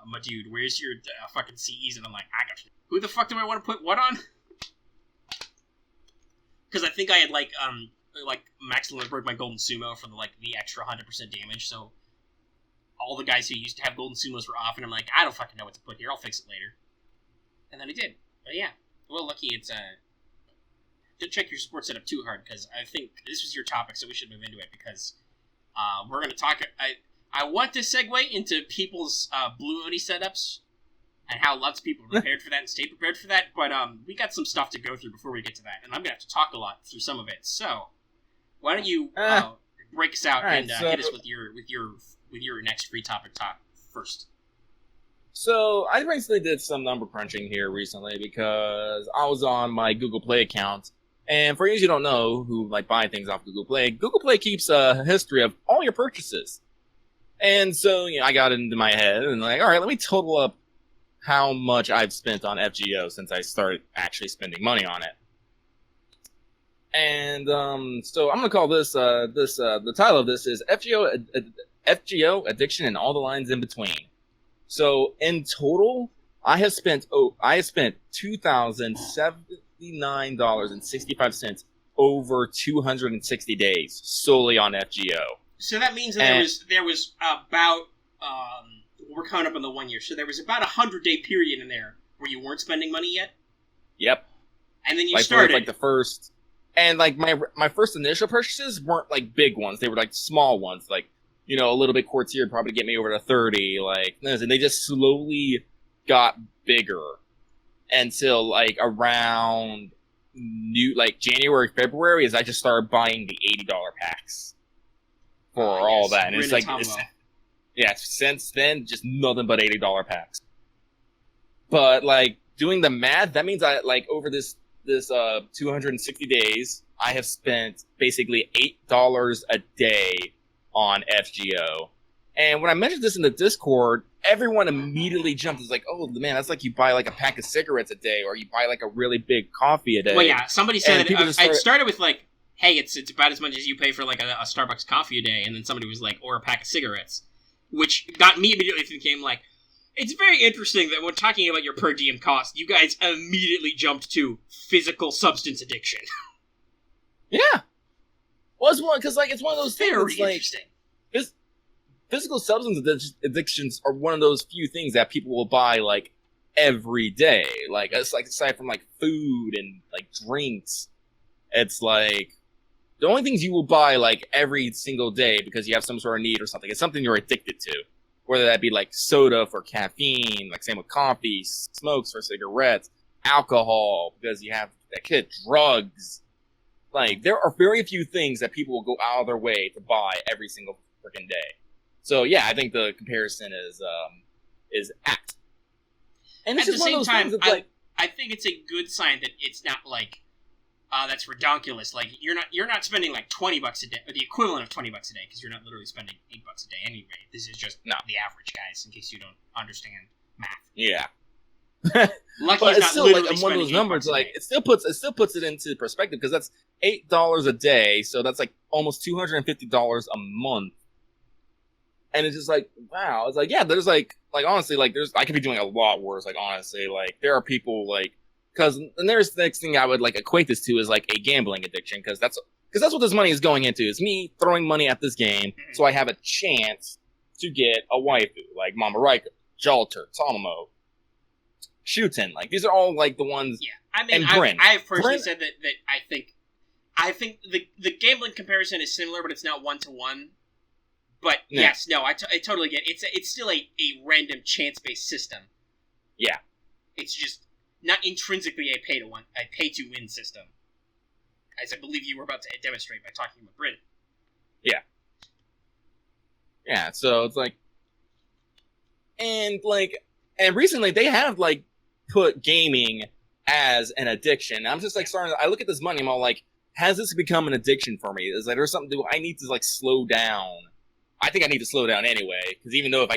my dude, where's your fucking CEs? And I'm like, I got you. Who the fuck do I want to put what on? Because I think I had, like Max Limit broke my Golden Sumo for, the extra 100% damage, so all the guys who used to have Golden Sumos were off, and I'm like, I don't fucking know what to put here, I'll fix it later. And then I did. But yeah, well, lucky it's, don't check your support setup too hard, because I think this was your topic, so we should move into it, because we're going to talk... I want to segue into people's blue Oni setups, and how lots of people are prepared for that and stay prepared for that, but we got some stuff to go through before we get to that, and I'm going to have to talk a lot through some of it, so why don't you break us out and hit us with your next free topic talk first. So, I recently did some number crunching here recently because I was on my Google Play account. And for you who don't know, who like buy things off Google Play keeps a history of all your purchases. And so, I got it into my head and like, alright, let me total up how much I've spent on FGO since I started actually spending money on it. And, so I'm gonna call this, the title of this is FGO Addiction and All the Lines in Between. So in total, I have spent $2,079.65 over 260 days solely on FGO. So that means that there was about we're coming up on the 1 year, so there was about 100-day period in there where you weren't spending money yet. Yep. And then you like started for, like the first, and like my first initial purchases weren't like big ones; they were like small ones, like. A little bit courtier probably get me over to 30, like, and they just slowly got bigger until, like, around January, February, as I just started buying the $80 packs for all that. And it's like, since then, just nothing but $80 packs. But, like, doing the math, that means over this 260 days, I have spent basically $8 a day on FGO. And when I mentioned this in the Discord, everyone immediately jumped. It's like, oh man, that's like you buy like a pack of cigarettes a day, or you buy like a really big coffee a day. Well, yeah, somebody said that I started with like, hey, it's about as much as you pay for like a Starbucks coffee a day, and then somebody was like, or a pack of cigarettes, which got me immediately thinking like, it's very interesting that when talking about your per diem cost, you guys immediately jumped to physical substance addiction. Yeah. Well, it's one because like it's one of those things. Very like, interesting. Physical substance addictions are one of those few things that people will buy like every day. Like it's like aside from like food and like drinks, it's like the only things you will buy like every single day because you have some sort of need or something. It's something you're addicted to, whether that be like soda for caffeine, like same with coffee, smokes for cigarettes, alcohol because you have that kid, drugs. Like, there are very few things that people will go out of their way to buy every single freaking day. So, yeah, I think the comparison is apt. And at the same time, I think it's a good sign that it's not like, that's redonkulous. Like, you're not spending like $20 a day, or the equivalent of $20 a day, because you're not literally spending $8 a day anyway. This is just the average, guys, in case you don't understand math. Yeah. Lucky but it's not still literally like one of those numbers. Like it still puts it into perspective because that's $8 a day, so that's like almost $250 a month. And it's just like, wow. It's like, yeah, there's like honestly, like I could be doing a lot worse. Like honestly, like there are people like, and there's the next thing I would like equate this to is like a gambling addiction, because that's what this money is going into. Is me throwing money at this game so I have a chance to get a waifu like Mama Raika, Jalter, Tomomo, Shuten. Like these are all like the ones. Yeah, I mean, and I've personally said that I think the gambling comparison is similar, but it's not 1-to-1. But yes, no, I totally get it. It's still a random chance-based system. Yeah, it's just not intrinsically a pay-to-win system, as I believe you were about to demonstrate by talking about Britain. Yeah. So it's like, and recently they have like put gaming as an addiction. I'm just like I look at this money, I'm all like, has this become an addiction for me? Is like there's something I need to like slow down? I think I need to slow down anyway, because even though if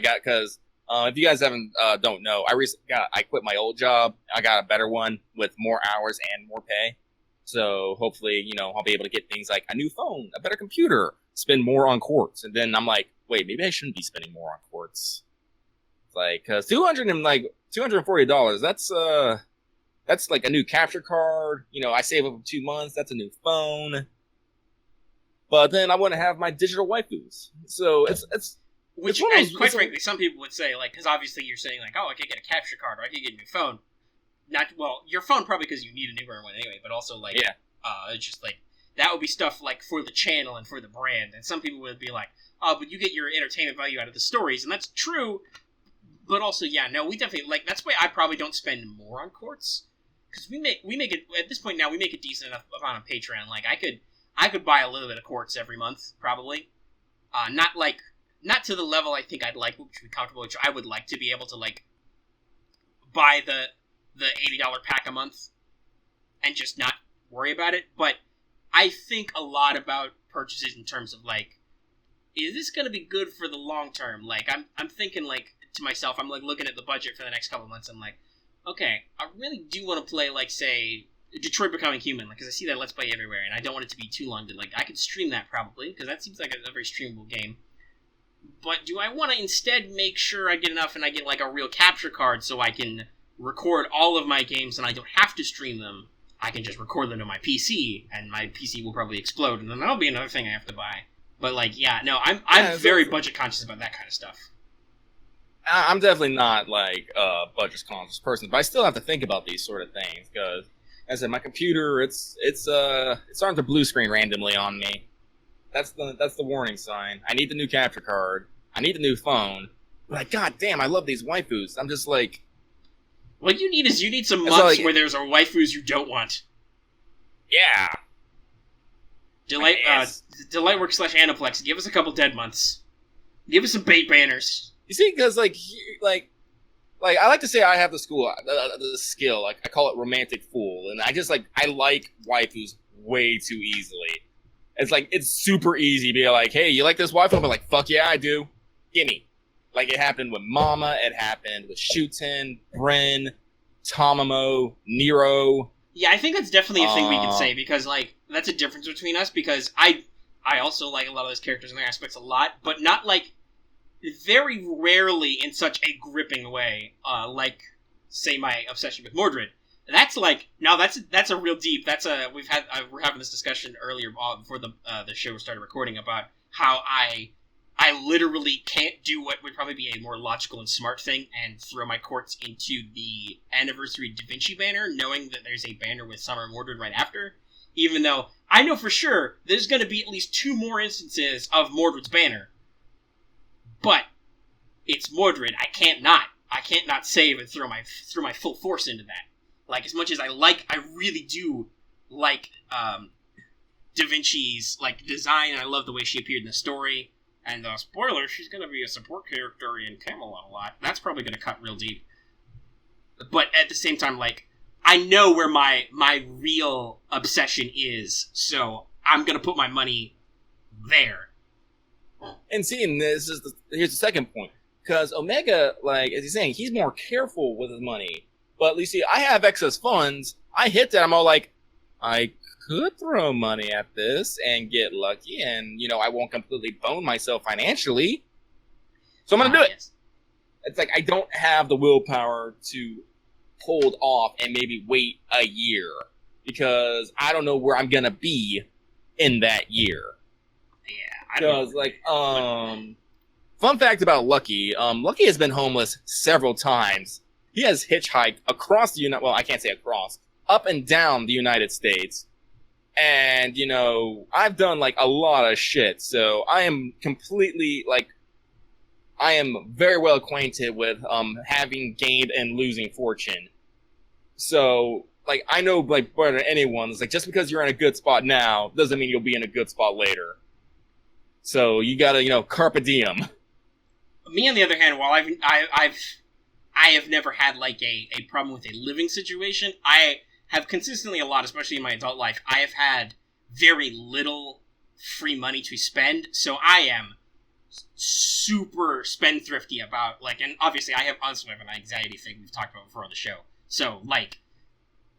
you guys don't know, I quit my old job. I got a better one with more hours and more pay. So hopefully, I'll be able to get things like a new phone, a better computer, spend more on quartz. And then I'm like, wait, maybe I shouldn't be spending more on quartz. Like, cause $240, that's like a new capture card. I save up for 2 months. That's a new phone. But then I want to have my digital waifus. So it's which, quite frankly, some people would say, like, because obviously you're saying, like, oh, I could get a capture card, or I could get a new phone. Your phone probably because you need a newer one anyway, but also, like, it's just, like, that would be stuff, like, for the channel and for the brand. And some people would be like, oh, but you get your entertainment value out of the stories, and that's true. But also, we definitely, like, that's why I probably don't spend more on quartz. Because we make it, at this point now, we make a decent enough amount on Patreon. Like, I could buy a little bit of quartz every month, probably. Not to the level I think I'd like, which would be comfortable, which I would like to be able to, like, buy the $80 pack a month and just not worry about it. But I think a lot about purchases in terms of, like, is this going to be good for the long term? Like, I'm thinking, like, to myself, I'm, like, looking at the budget for the next couple of months, I'm like, okay, I really do want to play, like, say, Detroit Becoming Human, because I see that Let's Play everywhere, and I don't want it to be too long to, like, I could stream that probably, because that seems like a very streamable game. But do I want to instead make sure I get enough and I get, like, a real capture card so I can record all of my games and I don't have to stream them? I can just record them to my PC, and my PC will probably explode, and then that'll be another thing I have to buy. But, like, I'm very budget conscious about that kind of stuff. I'm definitely not, like, a budget conscious person, but I still have to think about these sort of things, because, as I said, my computer, it's starting to blue screen randomly on me. That's the warning sign. I need the new capture card. I need the new phone. But, like, god damn, I love these waifus. I'm just like... What you need some months where there's waifus you don't want. Yeah. Delightworks / Aniplex, give us a couple dead months. Give us some bait banners. You see, because, like, I like to say I have the skill, like, I call it romantic fool, and I like waifus way too easily. It's like, it's super easy to be like, hey, you like this waifu? I'm like, fuck yeah, I do. Gimme. Like, it happened with Mama, it happened with Shuten, Bren, Tomomo, Nero. Yeah, I think that's definitely a thing we can say, because, like, that's a difference between us, because I also like a lot of those characters and their aspects a lot, but not, like, very rarely in such a gripping way, like, say, my obsession with Mordred. That's like, now that's a real deep, we're having this discussion earlier before the show started recording about how I literally can't do what would probably be a more logical and smart thing and throw my quartz into the Anniversary Da Vinci banner, knowing that there's a banner with Summer Mordred right after, even though I know for sure there's going to be at least 2 more instances of Mordred's banner. But it's Mordred. I can't not save and throw my full force into that. Like, as much as I really do like Da Vinci's, like, design, and I love the way she appeared in the story. And, spoiler, she's going to be a support character in Camelot a lot. That's probably going to cut real deep. But at the same time, like, I know where my real obsession is, so I'm going to put my money there. And seeing this here's the second point. Because Omega, like, as he's saying, he's more careful with his money. But you see, I have excess funds. I hit that. I'm all like, I could throw money at this and get lucky, and I won't completely bone myself financially. So I'm gonna do it. Yes. It's like I don't have the willpower to hold off and maybe wait a year because I don't know where I'm gonna be in that year. Yeah, I don't know. Because fun fact about Lucky, Lucky has been homeless several times. He has hitchhiked across the United, well, I can't say across, up and down the United States. And, you know, I've done, like, a lot of shit. So I am completely, like, I am very well acquainted with, having gained and losing fortune. So, like, I know, like, better than anyone, it's like, just because you're in a good spot now, doesn't mean you'll be in a good spot later. So you gotta, you know, carpe diem. Me, on the other hand, while I have never had, like, a problem with a living situation, I have consistently a lot, especially in my adult life, I have had very little free money to spend, so I am super spendthrifty about, like, and obviously I have also have an anxiety thing we've talked about before on the show, so, like,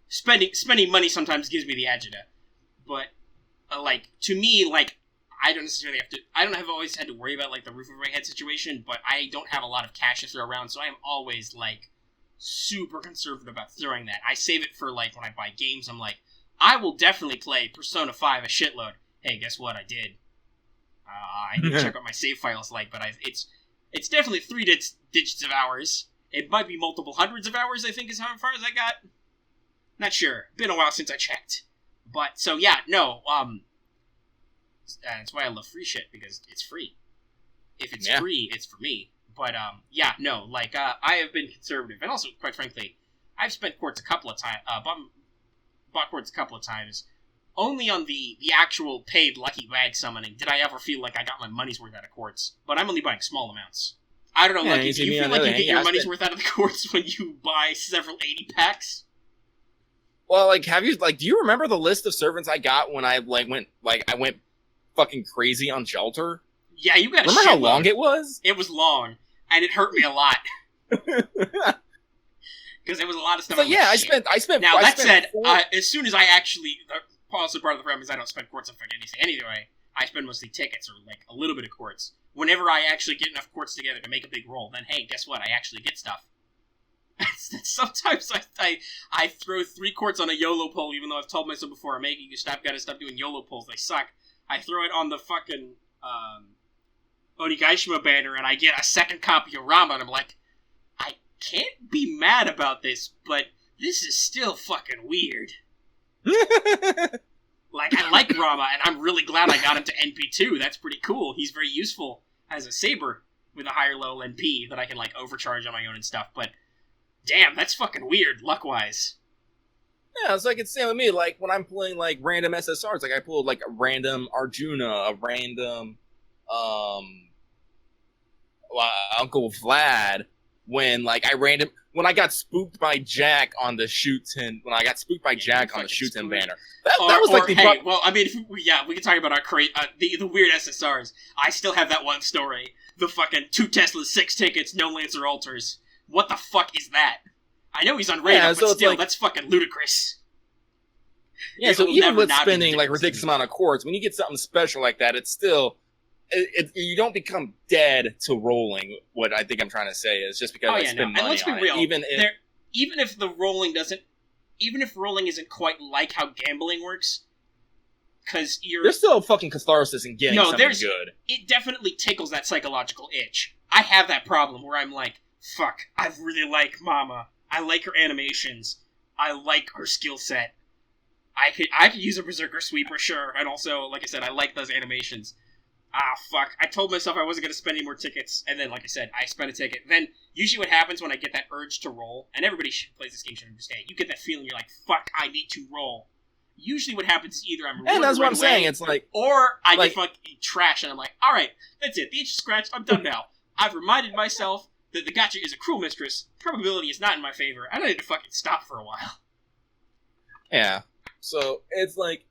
spending money sometimes gives me the agita, but, like, to me, like, I don't necessarily have to, I don't have always had to worry about, like, the roof over my head situation, but I don't have a lot of cash to throw around, so I am always, like, super conservative about throwing that. I save it for, like, when I buy games, I'm like, I will definitely play Persona 5 a shitload. Hey, guess what? I did. I need to check what my save file's like, but it's definitely 3 digits of hours. It might be multiple hundreds of hours, I think, is how far as I got. Not sure. Been a while since I checked. But, so, yeah, no, that's why I love free shit, because it's free. If it's free, it's for me. But, yeah, no, like, I have been conservative, and also, quite frankly, I've spent quartz a couple of times, bought quartz a couple of times. Only on the actual paid Lucky Bag summoning did I ever feel like I got my money's worth out of quartz. But I'm only buying small amounts. I don't know, Lucky, do you feel like you get your money's worth out of the quartz when you buy several 80 packs? Well, like, do you remember the list of servants I got when I, like, went fucking crazy on Shelter? Yeah, you got a Remember how long it was? It was long, and it hurt me a lot. Because there was a lot of stuff. So yeah, I spent. Now that said, as soon as I actually, also part of the problem is I don't spend quartz on anything anyway. I spend mostly tickets or like a little bit of quartz. Whenever I actually get enough quartz together to make a big roll, then hey, guess what? I actually get stuff. Sometimes I throw 3 quartz on a YOLO poll, even though I've told myself before, I'm making you gotta stop doing YOLO polls. They suck. I throw it on the fucking Onigashima banner, and I get a second copy of Rama, and I'm like, I can't be mad about this, but this is still fucking weird. Like, I like Rama, and I'm really glad I got him to NP2. That's pretty cool. He's very useful as a saber with a higher level NP that I can, like, overcharge on my own and stuff, but damn, that's fucking weird, luck-wise. Yeah, it's like it's same with me. Like, when I'm playing, like, random SSRs, like, I pulled, like, a random Arjuna, a random, Uncle Vlad, when, like, when I got spooked by Jack on the Shootin, banner. That was, like, hey, well, I mean, we can talk about our the weird SSRs. I still have that one story. The fucking 2 Teslas, 6 tickets, no Lancer Altars. What the fuck is that? I know he's on radar, but still, like, that's fucking ludicrous. Yeah, so even with spending, like, ridiculous amount of quartz, when you get something special like that, it's still... you don't become dead to rolling, what I think I'm trying to say is, just because I spend money on it. And let's be real, even if rolling isn't quite like how gambling works, because there's still a fucking catharsis in getting something good. It definitely tickles that psychological itch. I have that problem where I'm like, fuck, I really like Mama. I like her animations. I like her skill set. I could use a Berserker Sweeper, sure, and also, like I said, I like those animations. Ah, fuck. I told myself I wasn't going to spend any more tickets, and then, like I said, I spent a ticket. Then, usually what happens when I get that urge to roll, and everybody who plays this game should understand, you get that feeling, you're like, fuck, I need to roll. Usually what happens is either I'm rewarded and that's what I'm away, saying, it's like... Or I get fucking trash, and I'm like, alright, that's it, the itch is scratched, I'm done now. I've reminded myself that the gacha is a cruel mistress, probability is not in my favor, I need to fucking stop for a while. Yeah. So, it's like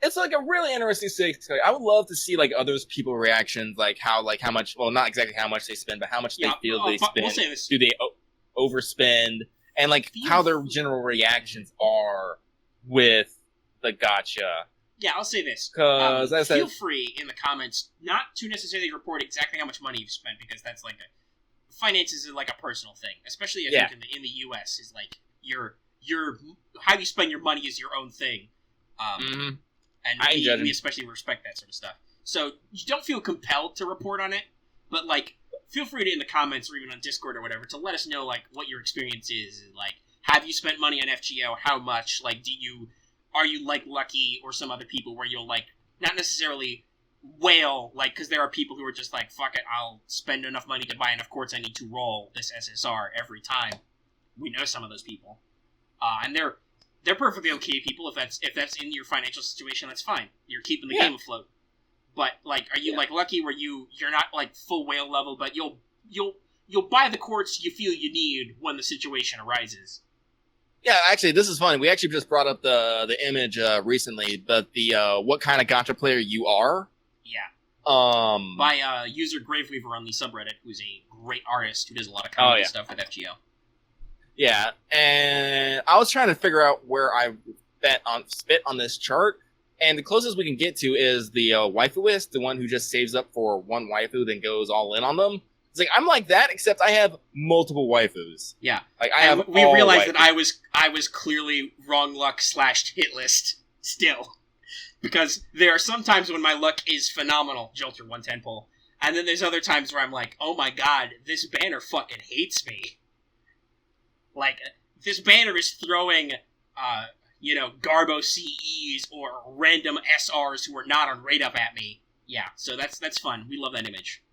a really interesting six. I would love to see, like, others people reactions, like how much, well, not exactly how much they spend, but how much they feel they spend. We'll say this. Do they overspend? And, like, how their general reactions are with the gacha. Yeah, I'll say this. Because feel free in the comments not to necessarily report exactly how much money you've spent, because that's like finances is like a personal thing, especially I think in the U.S. is like your how you spend your money is your own thing, and we especially respect that sort of stuff. So you don't feel compelled to report on it, but like feel free to in the comments or even on Discord or whatever to let us know like what your experience is. Like, have you spent money on FGO? How much? Like, are you like Lucky or some other people where you'll like not necessarily whale, like, because there are people who are just like, fuck it, I'll spend enough money to buy enough quartz I need to roll this SSR every time. We know some of those people, and they're perfectly okay people. If that's in your financial situation, that's fine. You're keeping the game afloat. But like, are you like Lucky where you're not like full whale level, but you'll buy the quartz you feel you need when the situation arises? Yeah, actually, this is funny. We actually just brought up the image recently, but the what kind of gacha player you are. Yeah. By user Graveweaver on the subreddit, who's a great artist who does a lot of comedy stuff with FGO. Yeah, and I was trying to figure out where I spit on this chart, and the closest we can get to is the waifuist, the one who just saves up for one waifu, then goes all in on them. It's like, I'm like that, except I have multiple waifus. Yeah. Like, we realized that I was clearly wrong luck / hit list still. Because there are some times when my luck is phenomenal, Jolter 110 pull, and then there's other times where I'm like, oh my god, this banner fucking hates me. Like, this banner is throwing, Garbo CEs or random SRs who are not on raid up at me. Yeah, so that's fun. We love that image.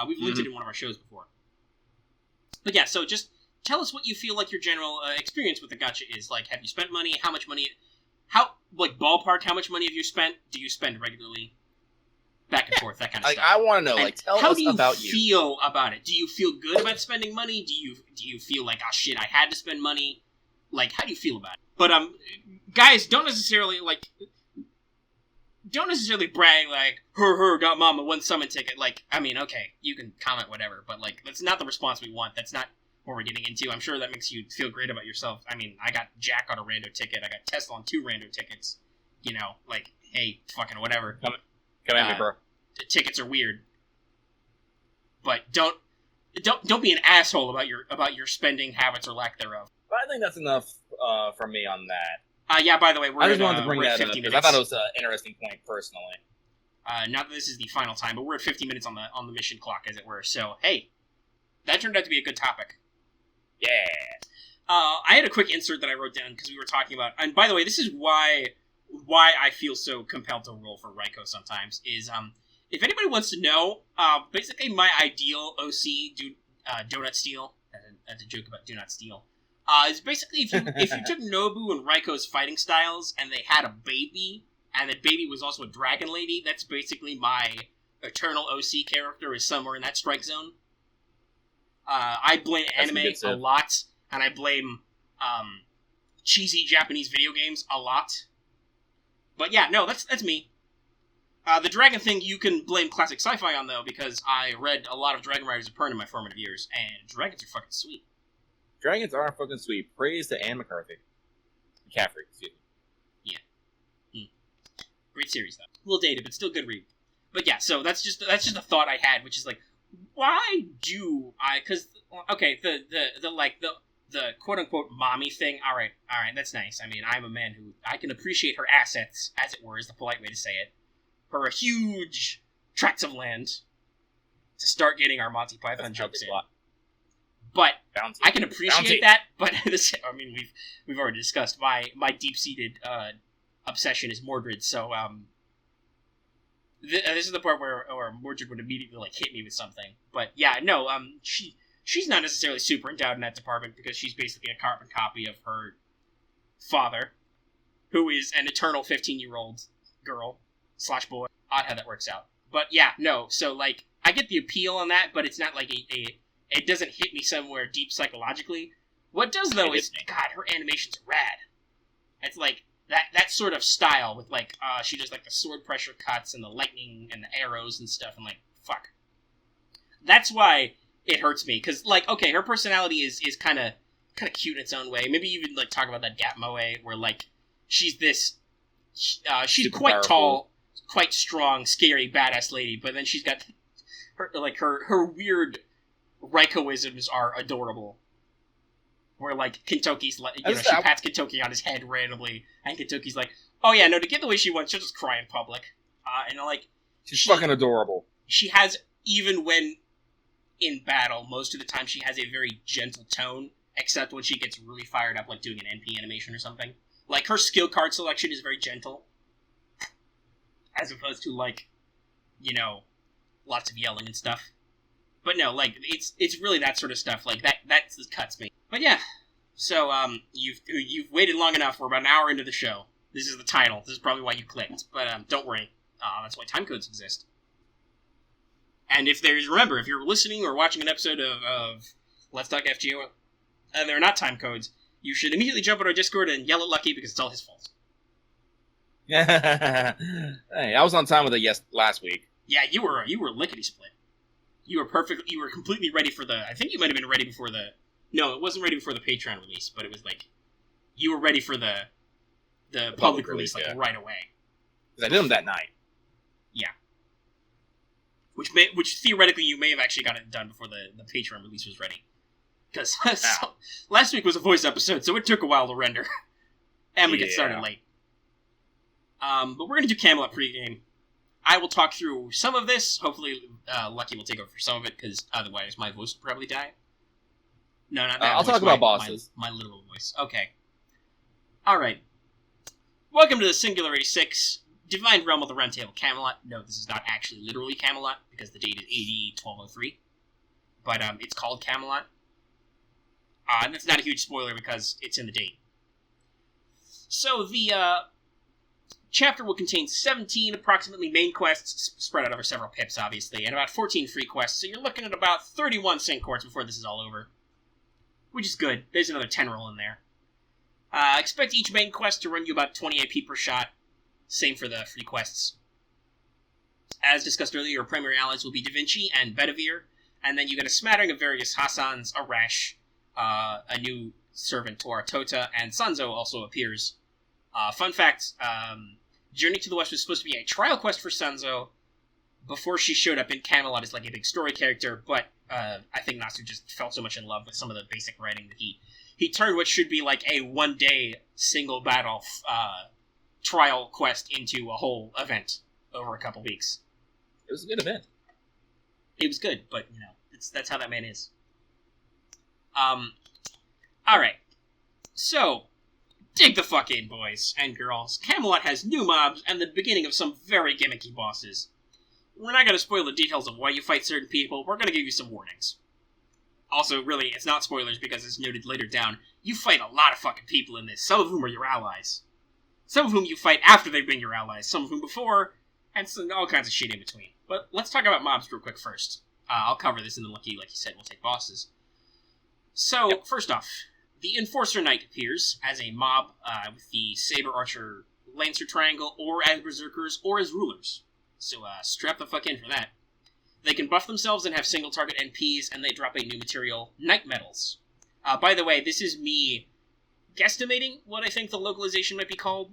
We've linked it in one of our shows before. But yeah, so just tell us what you feel like your general experience with the gacha is. Like, have you spent money? How much money? Ballpark, how much money have you spent? Do you spend regularly? Back and forth, that kind of stuff. I want to know, tell us about you. How do you feel about it? Do you feel good about spending money? Do you feel like, oh shit, I had to spend money? Like, how do you feel about it? But, guys, don't necessarily brag like, got mama one summon ticket. Like, I mean, okay, you can comment whatever, but like, that's not the response we want. That's not what we're getting into. I'm sure that makes you feel great about yourself. I mean, I got Jack on a rando ticket. I got Tesla on 2 rando tickets. Like, hey, fucking whatever. Come at me, bro. The tickets are weird, but don't be an asshole about your spending habits or lack thereof. But I think that's enough from me on that. Yeah. By the way, I just wanted to bring that up 50 because minutes. I thought it was an interesting point personally. Not that this is the final time, but we're at 50 minutes on the mission clock, as it were. So hey, that turned out to be a good topic. Yeah. I had a quick insert that I wrote down because we were talking about, and by the way, this is why I feel so compelled to roll for Raiko sometimes is if anybody wants to know, basically my ideal OC do not steal. That's a joke about do not steal. Is basically if you took Nobu and Raiko's fighting styles and they had a baby, and that baby was also a dragon lady, that's basically my eternal OC character is somewhere in that strike zone. I blame anime a lot, and I blame cheesy Japanese video games a lot. But yeah, no, that's me. The dragon thing you can blame classic sci-fi on, though, because I read a lot of Dragon Riders of Pern in my formative years, and dragons are fucking sweet. Dragons are fucking sweet. Praise to Anne McCarthy. McCaffrey, excuse me. Yeah. Great series, though. A little dated, but still good read. But yeah, so that's just a thought I had, which is like, why do I? Because okay, the quote unquote mommy thing. All right, that's nice. I mean, I'm a man who I can appreciate her assets, as it were, is the polite way to say it. Her huge tracts of land to start getting our Monty Python jokes in. But Bounty. I can appreciate that. But I mean, we've already discussed my deep-seated obsession is Mordred. So this is the part where Mordred would immediately like hit me with something. But yeah, no, she's not necessarily super endowed in that department because she's basically a carbon copy of her father, who is an eternal 15-year-old girl / boy. Odd how that works out. But yeah, no. So like, I get the appeal on that, but it's not like it doesn't hit me somewhere deep psychologically. What does though is, God, her animations are rad. It's like that sort of style with like she does like the sword pressure cuts and the lightning and the arrows and stuff. I'm like, fuck. That's why it hurts me, because like, okay, her personality is kind of cute in its own way. Maybe even like talk about that Gap Moe where like she's this She's Super quite powerful. tall, quite strong, scary, badass lady, but then she's got her weird Raikoisms are adorable. Where, like, Kentoki's, like, she pats Kentoki on his head randomly, and Kentoki's like, oh yeah, no, to get the way she wants, she'll just cry in public. And, like... She's fucking adorable. She has, even when in battle, most of the time she has a very gentle tone, except when she gets really fired up, like doing an NP animation or something. Like, her skill card selection is very gentle. As opposed to, like, lots of yelling and stuff. But no, like, it's really that sort of stuff. Like, that cuts me. But yeah, so, you've waited long enough. We're about an hour into the show. This is the title. This is probably why you clicked. But, don't worry. That's why timecodes exist. And if you're listening or watching an episode of Let's Talk FGO, and they're not timecodes, you should immediately jump on our Discord and yell at Lucky because it's all his fault. Hey, I was on time with it last week. Yeah, you were lickety-split. You were completely ready for I think you might have been ready before no, it wasn't ready before the Patreon release, but it was like, you were ready for the public release, like, right away. Because I did them that night. Yeah. Which theoretically you may have actually got it done before the Patreon release was ready. Because last week was a voice episode, so it took a while to render. And we get started late. But we're going to do Camelot Pre-game. I will talk through some of this. Hopefully, Lucky will take over for some of it, because otherwise my voice will probably die. No, not that I'll voice, talk about bosses. My literal voice. Okay. Alright. Welcome to the Singular 86, Divine Realm of the Round Table Camelot. No, this is not actually literally Camelot, because the date is AD 1203. But it's called Camelot. And that's not a huge spoiler, because it's in the date. So, the chapter will contain 17 approximately main quests, spread out over several pips, obviously, and about 14 free quests, so you're looking at about 31 sync courts before this is all over. Which is good. There's another 10 roll in there. Expect each main quest to run you about 20 AP per shot. Same for the free quests. As discussed earlier, your primary allies will be Da Vinci and Bedivere, and then you get a smattering of various Hassans, Arash, a new servant, Tora Tota, and Sanzo also appears. Fun fact, Journey to the West was supposed to be a trial quest for Sanzo before she showed up in Camelot as, like, a big story character, but I think Natsu just fell so much in love with some of the basic writing that he turned what should be, like, a one-day single battle trial quest into a whole event over a couple weeks. It was a good event. It was good, but, that's how that man is. Alright. So, dig the fuck in, boys and girls. Camelot has new mobs and the beginning of some very gimmicky bosses. We're not going to spoil the details of why you fight certain people, we're going to give you some warnings. Also, really, it's not spoilers because it's noted later down, you fight a lot of fucking people in this, some of whom are your allies. Some of whom you fight after they've been your allies, some of whom before, and all kinds of shit in between. But let's talk about mobs real quick first. I'll cover this, and then Lucky, like you said, we'll take bosses. So, First off, the Enforcer Knight appears as a mob with the Saber Archer Lancer Triangle, or as Berserkers, or as Rulers. So strap the fuck in for that. They can buff themselves and have single target NPs, and they drop a new material, Night Metals. By the way, this is me guesstimating what I think the localization might be called.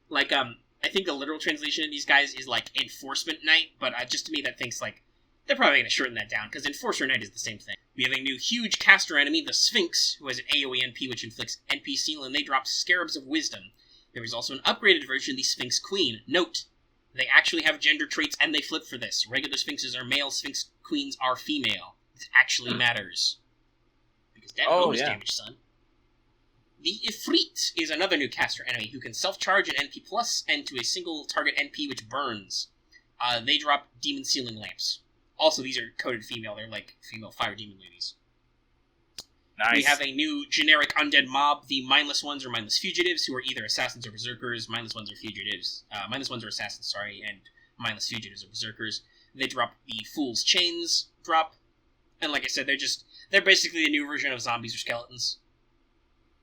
Like, I think the literal translation of these guys is, like, Enforcement Knight, but just to me that thinks, like, they're probably going to shorten that down, because Enforcer Knight is the same thing. We have a new huge caster enemy, the Sphinx, who has an AoE NP which inflicts NP seal, and they drop Scarabs of Wisdom. There is also an upgraded version, the Sphinx Queen. Note, they actually have gender traits, and they flip for this. Regular Sphinxes are male, Sphinx Queens are female. This actually matters. Because that bonus damage, son. The Ifrit is another new caster enemy who can self-charge an NP plus and to a single target NP which burns. They drop Demon Sealing Lamps. Also, these are coded female. They're like female fire demon ladies. Nice. We have a new generic undead mob, the Mindless Ones or Mindless Fugitives, who are either assassins or berserkers. Mindless Ones are fugitives. Mindless Ones are assassins, sorry, and Mindless Fugitives are berserkers. They drop the Fool's Chains drop. And like I said, they're basically a new version of zombies or skeletons.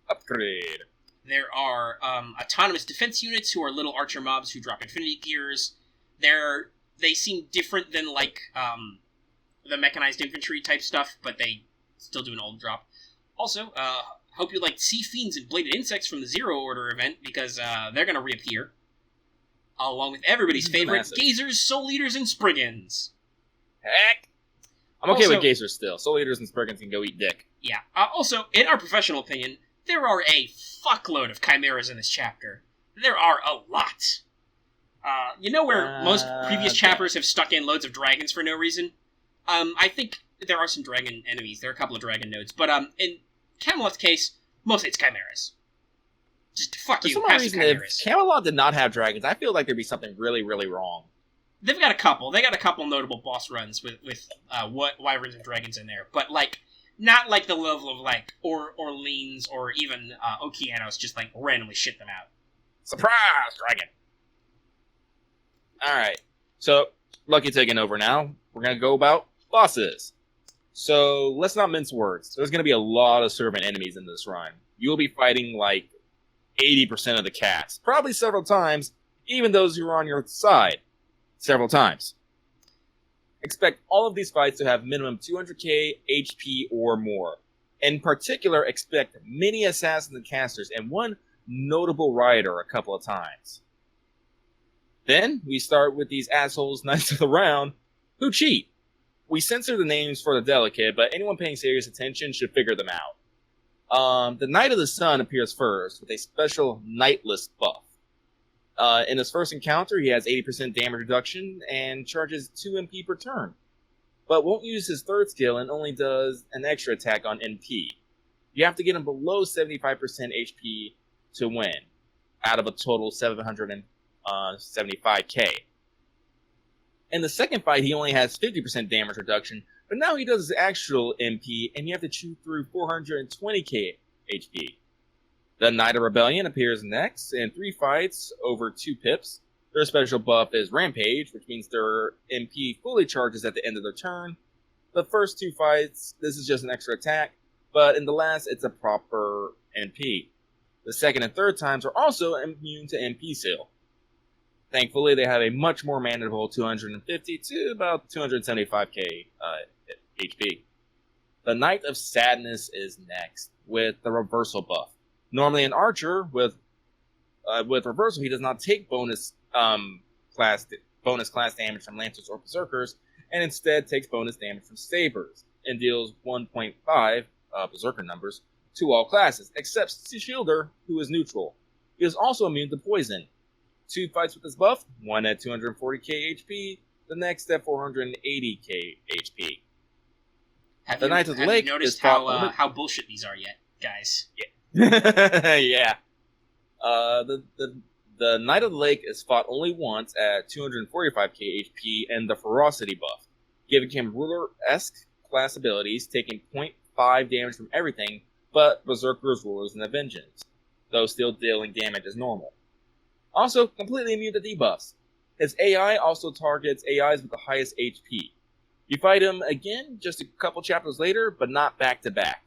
Upgrade. There are autonomous defense units who are little archer mobs who drop Infinity Gears. They seem different than, like, the mechanized infantry type stuff, but they still do an old drop. Also, hope you liked Sea Fiends and Bladed Insects from the Zero Order event, because they're going to reappear. along with everybody's favorite Massive. Gazers, Soul Eaters, and Spriggans. Heck! I'm okay Also- with Gazers still. Soul Eaters and Spriggans can go eat dick. Yeah. Also, in our professional opinion, there are a fuckload of chimeras in this chapter. There are a lot. You know where most previous chapters have stuck in loads of dragons for no reason? I think there are some dragon enemies. There are a couple of dragon nodes. But in Camelot's case, mostly it's chimeras. Just fuck For you, some have reason, some chimeras. if Camelot did not have dragons, I feel like there'd be something really, really wrong. They've got a couple. They got a couple notable boss runs with wyverns and dragons in there. But, like, not like the level of, like, Orleans or even Okeanos just, like, randomly shit them out. Surprise, dragon! Alright, so, Lucky taking over now. We're gonna go about bosses. So, let's not mince words. There's gonna be a lot of servant enemies in this run. You'll be fighting, like, 80% of the cast. Probably several times, even those who are on your side. Several times. Expect all of these fights to have minimum 200k HP or more. In particular, expect many assassins and casters, and one notable rider a couple of times. Then, we start with these assholes Knights of the Round who cheat. We censor the names for the delicate, but anyone paying serious attention should figure them out. The Knight of the Sun appears first with a special Knightless buff. In his first encounter, he has 80% damage reduction and charges 2 MP per turn, but won't use his third skill and only does an extra attack on NP. You have to get him below 75% HP to win, out of a total 775k. In the second fight, he only has 50% damage reduction, but now he does his actual MP, and you have to chew through 420k HP. The Knight of Rebellion appears next in 3 fights over 2 pips. Their special buff is Rampage, which means their MP fully charges at the end of their turn. The first 2 fights, this is just an extra attack, but in the last, it's a proper MP. The second and third times are also immune to MP seal. Thankfully, they have a much more manageable 250 to about 275k HP. The Knight of Sadness is next, with the reversal buff. Normally an archer, with reversal, he does not take bonus class damage from lancers or berserkers, and instead takes bonus damage from sabers, and deals 1.5 berserker numbers to all classes, except Shielder, who is neutral. He is also immune to poison. 2 fights with this buff, one at 240k HP, the next at 480k HP. Have The you, Knight of the have Lake you noticed is fought how bullshit these are yet, guys? Yeah. The Knight of the Lake is fought only once at 245k HP and the Ferocity buff, giving him ruler-esque class abilities, taking 0.5 damage from everything but Berserkers, Rulers, and Vengeance, though still dealing damage as normal. Also, completely immune to debuffs. His AI also targets AIs with the highest HP. You fight him again just a couple chapters later, but not back to back.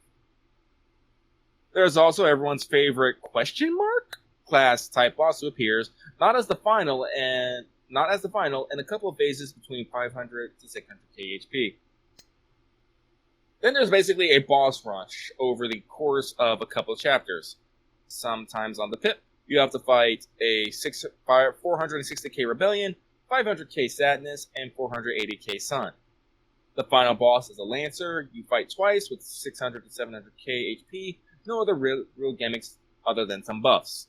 There's also everyone's favorite question mark class type boss who appears not as the final in a couple of phases between 500 to 600k HP. Then there's basically a boss rush over the course of a couple of chapters. Sometimes on the pip, you have to fight a 460k Rebellion, 500k Sadness, and 480k Sun. The final boss is a Lancer. You fight twice with 600 to 700k HP. No other real gimmicks other than some buffs.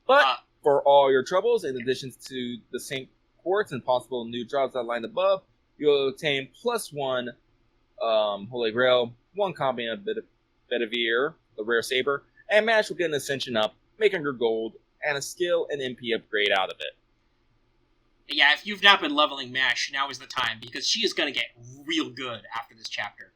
But for all your troubles, in addition to the Saint Quartz and possible new jobs outlined above, you'll obtain +1 Holy Grail, 1 copy of Bedivere, the Rare Saber, and Mash will get an Ascension up, making her gold, and a skill and MP upgrade out of it. Yeah, if you've not been leveling Mash, now is the time, because she is going to get real good after this chapter.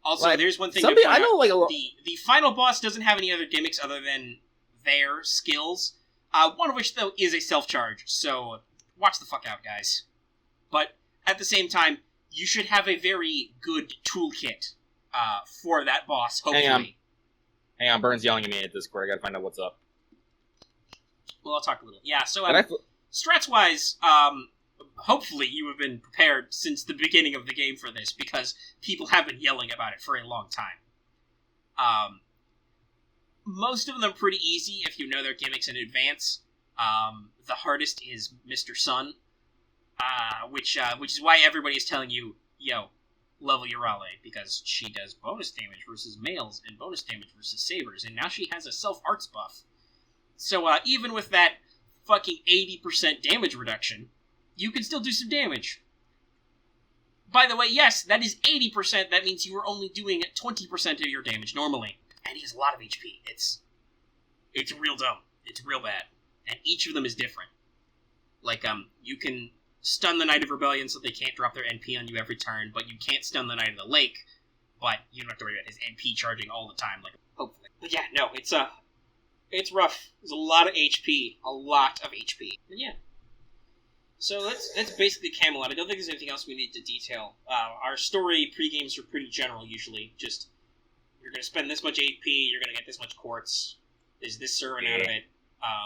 Also, Like, there's one thing to point I know, out. like a lot. The final boss doesn't have any other gimmicks other than their skills, one of which, though, is a self-charge, so watch the fuck out, guys. But, at the same time, you should have a very good toolkit for that boss, hopefully. Hang on, Burns yelling at me at Discord. I gotta find out what's up. Well, I'll talk a little. Yeah, so, But strats-wise, hopefully you have been prepared since the beginning of the game for this, because people have been yelling about it for a long time. Most of them are pretty easy if you know their gimmicks in advance. the hardest is Mr. Sun, which is why everybody is telling you, yo, level your Raleigh, because she does bonus damage versus males and bonus damage versus sabers, and now she has a self-arts buff. So even with that fucking 80% damage reduction, you can still do some damage. By the way, yes, that is 80%. That means you are only doing 20% of your damage normally. And he has a lot of HP. It's real dumb. It's real bad. And each of them is different. Like, you can stun the Knight of Rebellion so they can't drop their NP on you every turn, but you can't stun the Knight of the Lake, but you don't have to worry about his NP charging all the time, like, hopefully. But yeah, no, it's rough. There's a lot of HP. A lot of HP. But yeah. So that's basically Camelot. I don't think there's anything else we need to detail. Our story pre-games are pretty general, usually. Just, you're going to spend this much AP, you're going to get this much quartz, there's this servant out of it.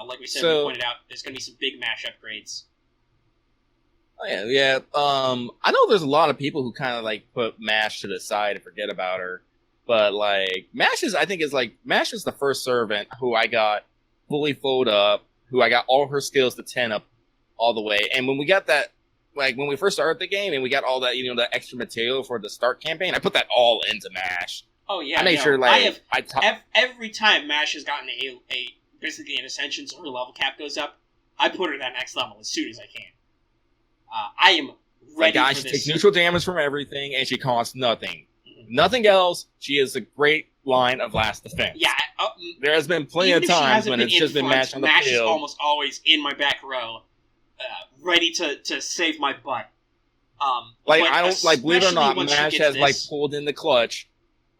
Like we said, we pointed out, there's going to be some big MASH upgrades. Oh, yeah. I know there's a lot of people who kind of, like, put MASH to the side and forget about her. But, like, MASH is the first servant who I got fully fulled up, who I got all her skills to 10 up all the way. And when we got that, like, when we first started the game and we got all that, that extra material for the start campaign, I put that all into MASH. Oh, yeah. I made sure, like, every time MASH has gotten basically an ascension, so her level cap goes up, I put her to that next level as soon as I can. I am ready for this. She takes neutral damage from everything, and she costs nothing. Mm-hmm. Nothing else. She is a great line of last defense. Yeah. There has been plenty of times when it's just been MASH on the field. MASH is almost always in my back row, ready to save my butt. I don't, like, believe it or not, MASH has, like, pulled in the clutch,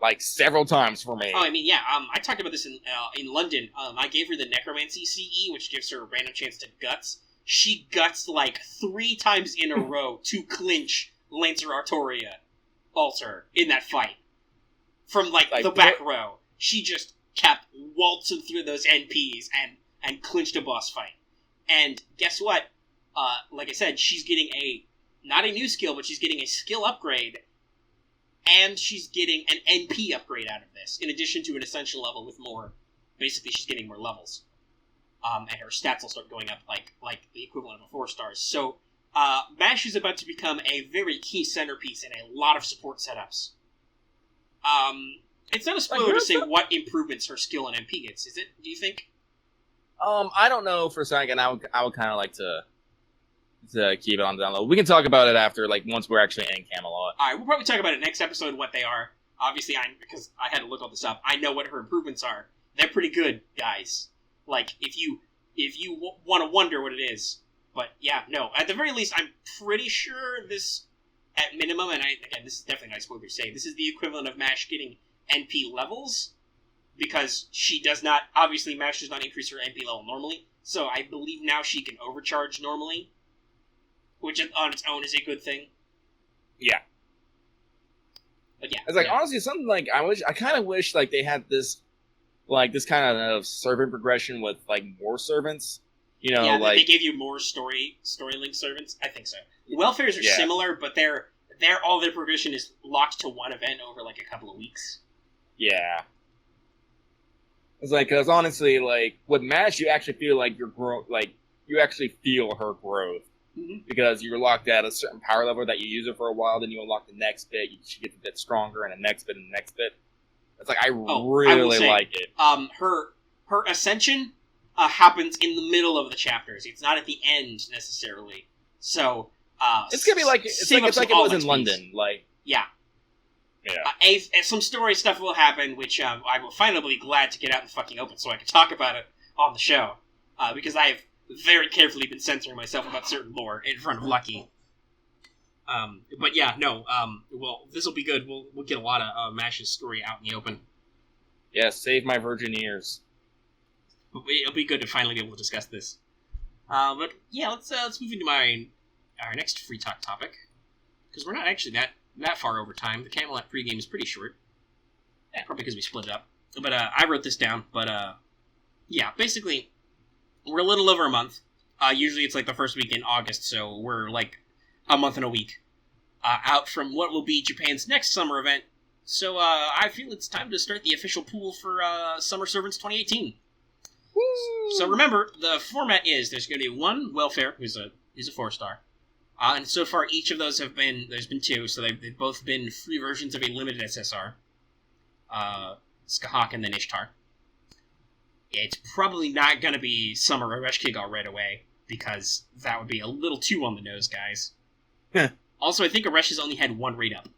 like, several times for me. Oh, I mean, yeah, I talked about this in London. I gave her the Necromancy CE, which gives her a random chance to guts. She guts, like, 3 times in a row to clinch Lancer Artoria altar in that fight. From, like the back row. She just kept waltzing through those NPs and clinched a boss fight. And guess what? Like I said, she's getting not a new skill, but she's getting a skill upgrade, and she's getting an NP upgrade out of this, in addition to an Ascension level with more. Basically, she's getting more levels. And her stats will start going up like the equivalent of a 4-stars. So, MASH is about to become a very key centerpiece in a lot of support setups. It's not a spoiler to say what improvements her skill and MP gets, is it? Do you think? I don't know for a second. I would kind of like to keep it on the down low. We can talk about it after, like, once we're actually in Camelot. Alright, we'll probably talk about it next episode, what they are. Obviously, because I had to look all this up, I know what her improvements are. They're pretty good, guys. Like, if you want to wonder what it is. But, yeah, no. At the very least, I'm pretty sure this, at minimum, and again, this is definitely not a spoiler to say, this is the equivalent of MASH getting NP levels, because she does not, obviously, MASH does not increase her NP level normally, so I believe now she can overcharge normally, which on its own is a good thing. Yeah. But yeah. It's like, honestly, something like, I kind of wish, like, they had this, like, this kind of servant progression with, like, more servants. They gave you more story-linked servants? I think so. Welfares are similar, but all their progression is locked to one event over, like, a couple of weeks. Yeah. It's like, because honestly, like, with MASH, you actually feel like you actually feel her growth. Mm-hmm. Because you're locked at a certain power level that you use it for a while, then you unlock the next bit, she gets a bit stronger, and the next bit, and the next bit. It's like, I really like it. Her ascension happens in the middle of the chapters. It's not at the end, necessarily. So, it's gonna be like, it's like it was in London. Like, yeah. Some story stuff will happen, which I will finally be glad to get out in the fucking open so I can talk about it on the show. Because I have very carefully been censoring myself about certain lore in front of Lucky. But yeah, no, well, this will be good. We'll get a lot of MASH's story out in the open. Yeah, save my virgin ears. It'll be good to finally be able to discuss this. But yeah, let's move into our next free talk topic. Because we're not actually that far over time. The Camelot Pre-game is pretty short. Yeah, probably because we split it up. But I wrote this down, but yeah, basically, we're a little over a month. Usually it's like the first week in August, so we're like a month and a week out from what will be Japan's next summer event. So I feel it's time to start the official pool for Summer Servants 2018. So remember, the format is there's going to be one welfare who's a 4-star, and so far each of those there's been 2, so they've both been free versions of a limited SSR, Skahak and then Ishtar. It's probably not going to be Summer Resh Kigal right away, because that would be a little too on the nose, guys. Also, I think Aresh has only had 1 raid up.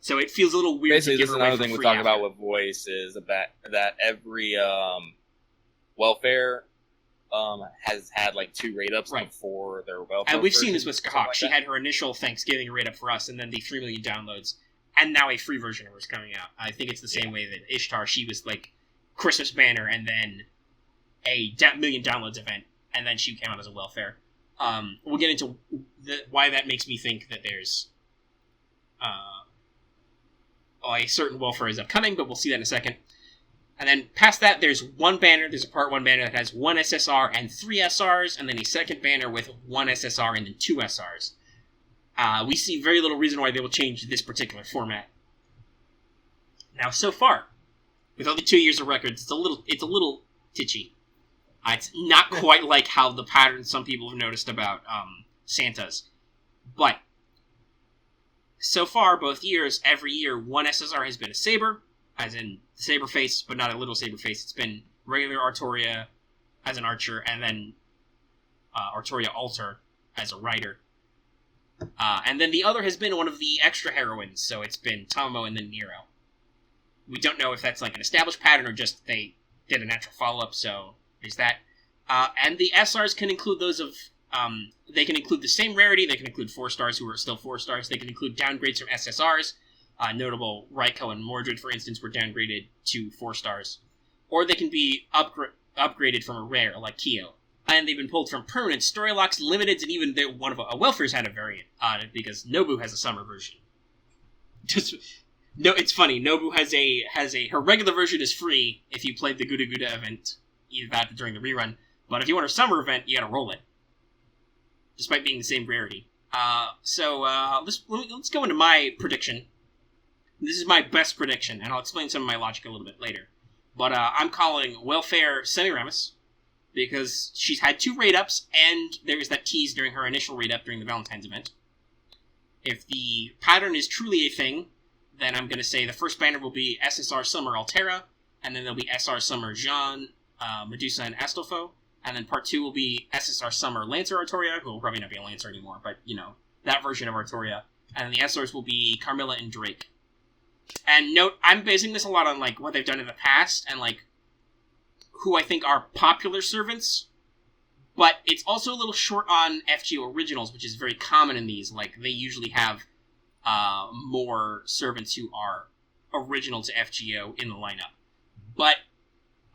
So it feels a little weird Basically, to give this is her away another for thing we free talk after. about with voice is that every welfare has had like 2 raid ups Right. before their welfare. And we've seen version, this with something Skahak. like She that. had her initial Thanksgiving raid up for us, and then the 3 million downloads, and now a free version of her is coming out. I think it's the same way that Ishtar, she was like Christmas banner, and then a million downloads event, and then she came out as a welfare. We'll get into why that makes me think that there's a certain welfare is upcoming, but we'll see that in a second. And then past that, there's one banner. There's a Part 1 banner that has 1 SSR and 3 SRs, and then a second banner with 1 SSR and then 2 SRs. We see very little reason why they will change this particular format. Now, so far, with only 2 years of records, it's a little titchy. It's not quite like how the pattern some people have noticed about Santa's. But so far, both years, every year, 1 SSR has been a Saber, as in Saber face, but not a little Saber face. It's been regular Artoria as an archer, and then Artoria Alter as a rider. And then the other has been one of the extra heroines, so it's been Tomo and then Nero. We don't know if that's like an established pattern or just they did a natural follow-up, so there's that. And the SRs can include those of... they can include the same rarity, they can include 4-stars who are still 4-stars, they can include downgrades from SSRs, notable Raiko and Mordred, for instance, were downgraded to 4-stars. Or they can be upgraded from a rare, like Kyo. And they've been pulled from permanent story locks, limiteds, and even one of a welfare's had a variant on it, because Nobu has a summer version. No, it's funny. Nobu has her regular version is free if you played the Guda Guda event, either that during the rerun. But if you want a summer event, you gotta roll it, despite being the same rarity. Let's go into my prediction. This is my best prediction, and I'll explain some of my logic a little bit later. But I'm calling Welfare Semiramis, because she's had 2 raid-ups, and there was that tease during her initial raid-up during the Valentine's event. If the pattern is truly a thing, then I'm going to say the first banner will be SSR Summer Altera, and then there'll be SR Summer Jean, Medusa, and Astolfo, and then Part 2 will be SSR Summer Lancer Artoria, who will probably not be a Lancer anymore, but, that version of Artoria. And then the SRs will be Carmilla and Drake. And note, I'm basing this a lot on, what they've done in the past, and, who I think are popular servants, but it's also a little short on FGO originals, which is very common in these. They usually have more servants who are original to FGO in the lineup. But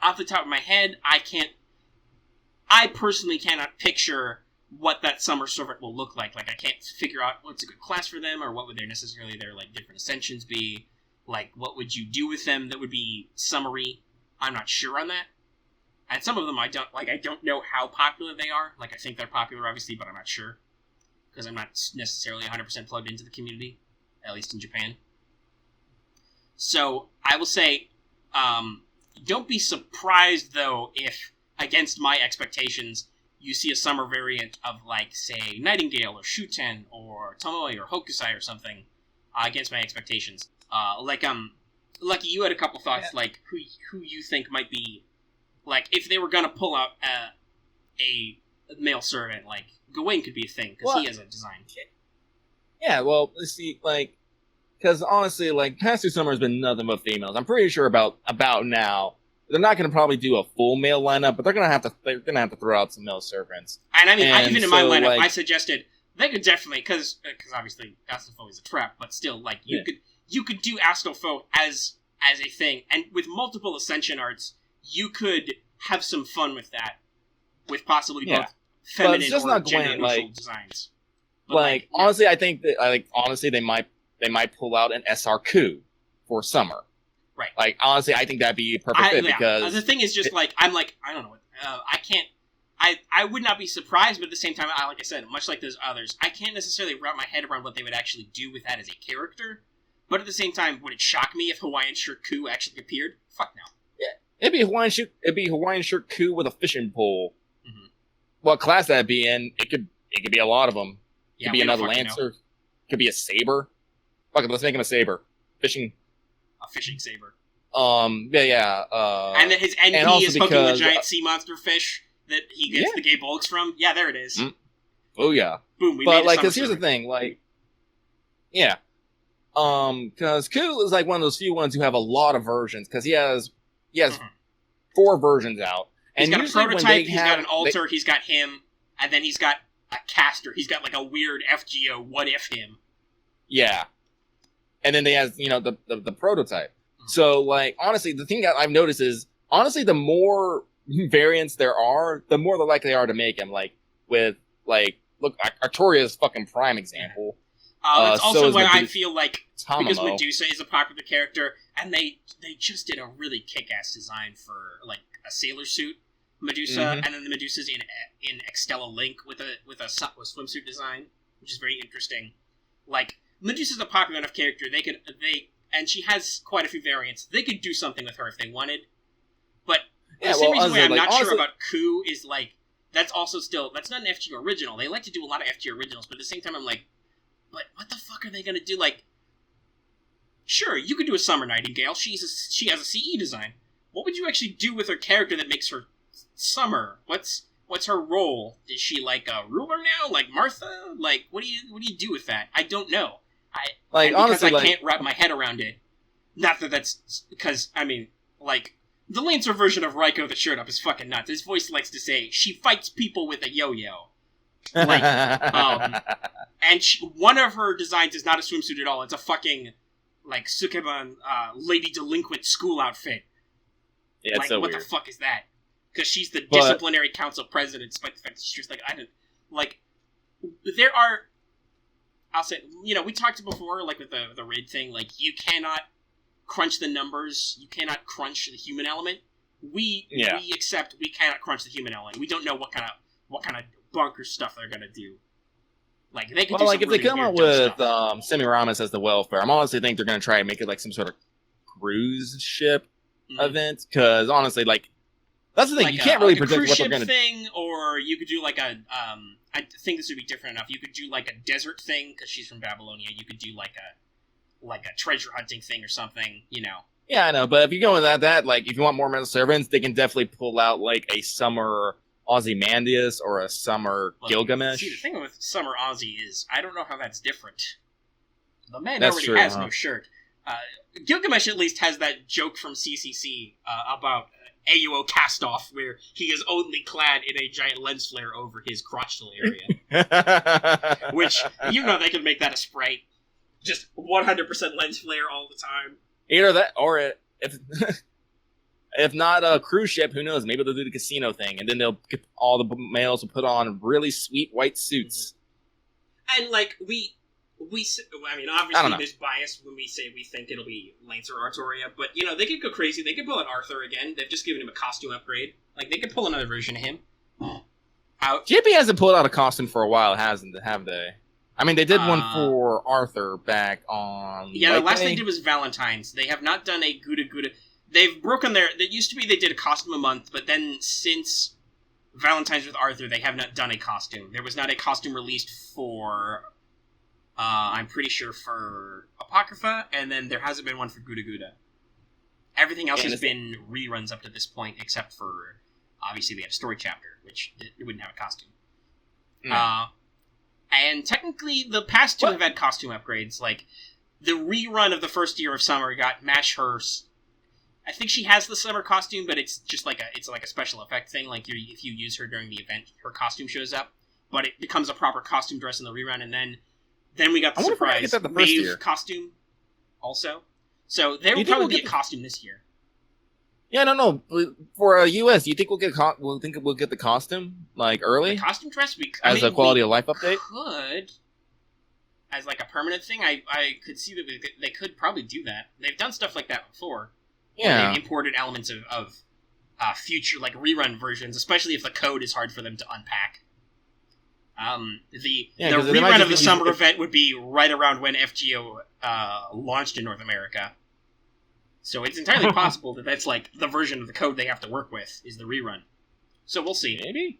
off the top of my head, I personally cannot picture what that summer servant will look like. I can't figure out what's a good class for them, or what would their different ascensions be. What would you do with them that would be summary? I'm not sure on that. And some of them I don't know how popular they are. I think they're popular, obviously, but I'm not sure. Because I'm not necessarily 100% plugged into the community, at least in Japan. So, I will say, don't be surprised, though, if, against my expectations, you see a summer variant of, say, Nightingale, or Shuten, or Tomoe, or Hokusai, or something, against my expectations. Lucky, you had a couple thoughts, who you think might be, if they were gonna pull out a male servant, Gawain could be a thing, because he has a design. Yeah, well, let's see, because honestly, past 2 summers has been nothing but females. I'm pretty sure about now, they're not going to probably do a full male lineup, but they're going to have to throw out some male servants. And I mean, even in my lineup, I suggested they could definitely, because obviously Astolfo is a trap, but still, you could do Astolfo as a thing, and with multiple Ascension arts, you could have some fun with that, with possibly both feminine or gender-neutral designs. But honestly, I think that, they might pull out an SR coup for summer. Right. Honestly, I think that'd be a perfect fit, because... The thing is just, I don't know, I can't... I would not be surprised, but at the same time, like I said, much like those others, I can't necessarily wrap my head around what they would actually do with that as a character, but at the same time, would it shock me if Hawaiian Shirt Coup actually appeared? Fuck no. It'd be Hawaiian shirt coup with a fishing pole. Mm-hmm. What class that'd be in? It could be a lot of them. It Yeah, could be we don't another fucking lancer. know. Could be a saber. Fuck it, let's make him a saber. Fishing. A fishing saber. Yeah. And then his NP and also is hooking the because, giant sea monster fish that he gets the gay bulks from. Yeah, there it is. Mm. Oh yeah. Boom. We But made like, a because here's the thing, like, yeah, because Ku is like one of those few ones who have a lot of versions because he has 4 versions out. He's And got a usually when prototype. they He's have- got an alter. He's got him, and then he's got a caster. He's got like a weird FGO. What if him? Yeah. And then they have, the prototype. So, like, honestly, the thing that I've noticed is, honestly, the more variants there are, the more likely they are to make him. Like, with, like, look, Artoria's fucking prime example. That's so also is why I Medusa. feel like, Tamamo. because Medusa is a popular character, and they just did a really kick-ass design for, like, a sailor suit Medusa, Mhm. and then the Medusa's in Extella Link with a swimsuit design, which is very interesting. Like, Medusa's a popular enough character, and she has quite a few variants. They could do something with her if they wanted. But the same reason why I'm not sure about Ku is, like, that's not an FG original. They like to do a lot of FG originals, but at the same time I'm like, but what the fuck are they gonna do? Like, sure, you could do a Summer Nightingale. She has a CE design. What would you actually do with her character that makes her Summer? What's her role? Is she like a ruler now? Like Martha? Like, what do you do with that? I don't know. Like, honestly, I can't wrap my head around it. Not that that's because, I mean, like, the Lancer version of Raiko that showed up is fucking nuts. His voice likes to say, she fights people with a yo-yo. Like, and one of her designs is not a swimsuit at all. It's a fucking, like, Sukeban, lady delinquent school outfit. Yeah, it's like, so what weird. the fuck is that? Because she's the disciplinary council president, despite the fact that she's like, there are, I'll say, we talked before, like, with the raid thing, like, you cannot crunch the numbers, you cannot crunch the human element. We accept we cannot crunch the human element. We don't know what kind of bunker stuff they're gonna do. Like, they could do like, some if they really come out weird with dumb stuff. Semiramis as the welfare, I'm honestly think they're going to try and make it like some sort of cruise ship event, because honestly, like, that's the thing, Like you can't really like a predict cruise what they're ship going to do. thing, or you could do like a I think this would be different enough. You could do like a desert thing because she's from Babylonia. You could do like a treasure hunting thing or something. Yeah, I know, but if you're going with that, like, if you want more metal servants, they can definitely pull out like a summer Ozymandias or a summer Gilgamesh. See, the thing with Summer Ozzy is I don't know how that's different. The man That's already true, has huh? no shirt. Gilgamesh at least has that joke from CCC about AUO cast-off, where he is only clad in a giant lens flare over his crotchal area. Which, they could make that a sprite. Just 100% lens flare all the time. Either that, or if not a cruise ship, who knows? Maybe they'll do the casino thing, and then they'll get all the males will put on really sweet white suits. And, like, obviously there's bias when we say we think it'll be Lancer or Artoria, but, they could go crazy. They could pull an Arthur again. They've just given him a costume upgrade. Like, they could pull another version of him. Out. JP hasn't pulled out a costume for a while, have they? I mean, they did one for Arthur back on... Yeah, the last they did was Valentine's. They have not done a Gouda Gouda... They've broken their... It used to be they did a costume a month, but then since Valentine's with Arthur, they have not done a costume. There was not a costume released for... I'm pretty sure for Apocrypha, and then there hasn't been one for Gouda Gouda. Everything else has been reruns up to this point, except for... Obviously, they had a story chapter, which it wouldn't have a costume. And technically, the past two have had costume upgrades. Like, the rerun of the first year of Summer got Mash Hurst. I think she has the summer costume, but it's just like a special effect thing. Like, if you use her during the event, her costume shows up. But it becomes a proper costume dress in the rerun, and then we got the surprise Wave costume also. So there will probably be a costume this year. Yeah, no. For US, do you think we'll get the costume like early? The costume dress, as a quality of life update. Could, as like a permanent thing. I could see that they could probably do that. They've done stuff like that before. Yeah, they've imported elements of future like rerun versions, especially if the code is hard for them to unpack. The rerun of the summer event would be right around when FGO launched in North America. So it's entirely possible that that's like the version of the code they have to work with is the rerun. So we'll see. Maybe.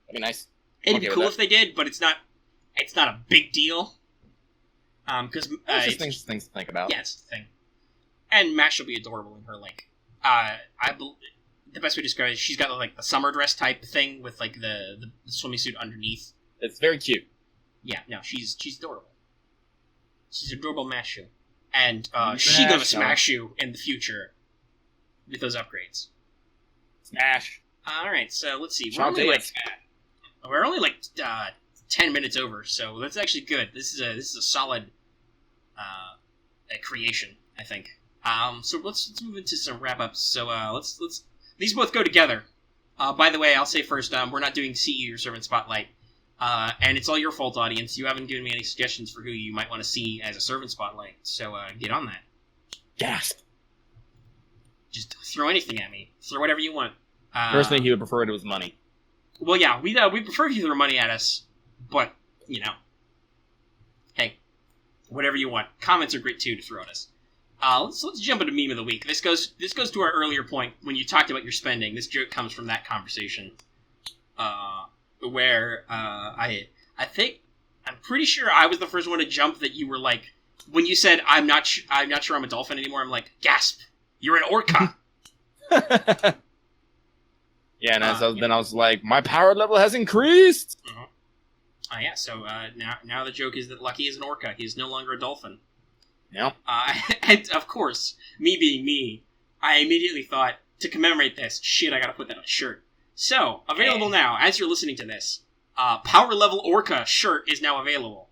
That'd be nice. It'd be cool if they did, but it's not a big deal. Because it's just things to think about. Yeah, it's the thing. And Mash will be adorable in her the best way to describe it is she's got like the summer dress type thing with like the swimming suit underneath. It's very cute. Yeah, no, she's adorable. She's adorable Mashu. And she gonna smash you in the future with those upgrades. Smash. Alright, so let's see. We're only like 10 minutes over, so that's actually good. This is a solid creation, I think. So let's move into some wrap-ups. So let's these both go together. By the way, I'll say first, we're not doing CE or Servant Spotlight. And it's all your fault, audience. You haven't given me any suggestions for who you might want to see as a Servant Spotlight, so get on that. Gasp. Just throw anything at me. Throw whatever you want. First thing he would prefer was money. Well, yeah, we prefer if you throw money at us, but, hey, whatever you want. Comments are great, too, to throw at us. Let's jump into Meme of the Week. This goes to our earlier point when you talked about your spending. This joke comes from that conversation. Where I'm pretty sure I was the first one to jump that you were like, when you said I'm not sure I'm a dolphin anymore, I'm like, gasp, you're an orca. Yeah, and then I was like, my power level has increased. Yeah. So now the joke is that Lucky is an orca. He is no longer a dolphin. Yeah. And of course, me being me, I immediately thought, to commemorate this, shit, I gotta put that on a shirt. So, available now, as you're listening to this, Power Level Orca shirt is now available.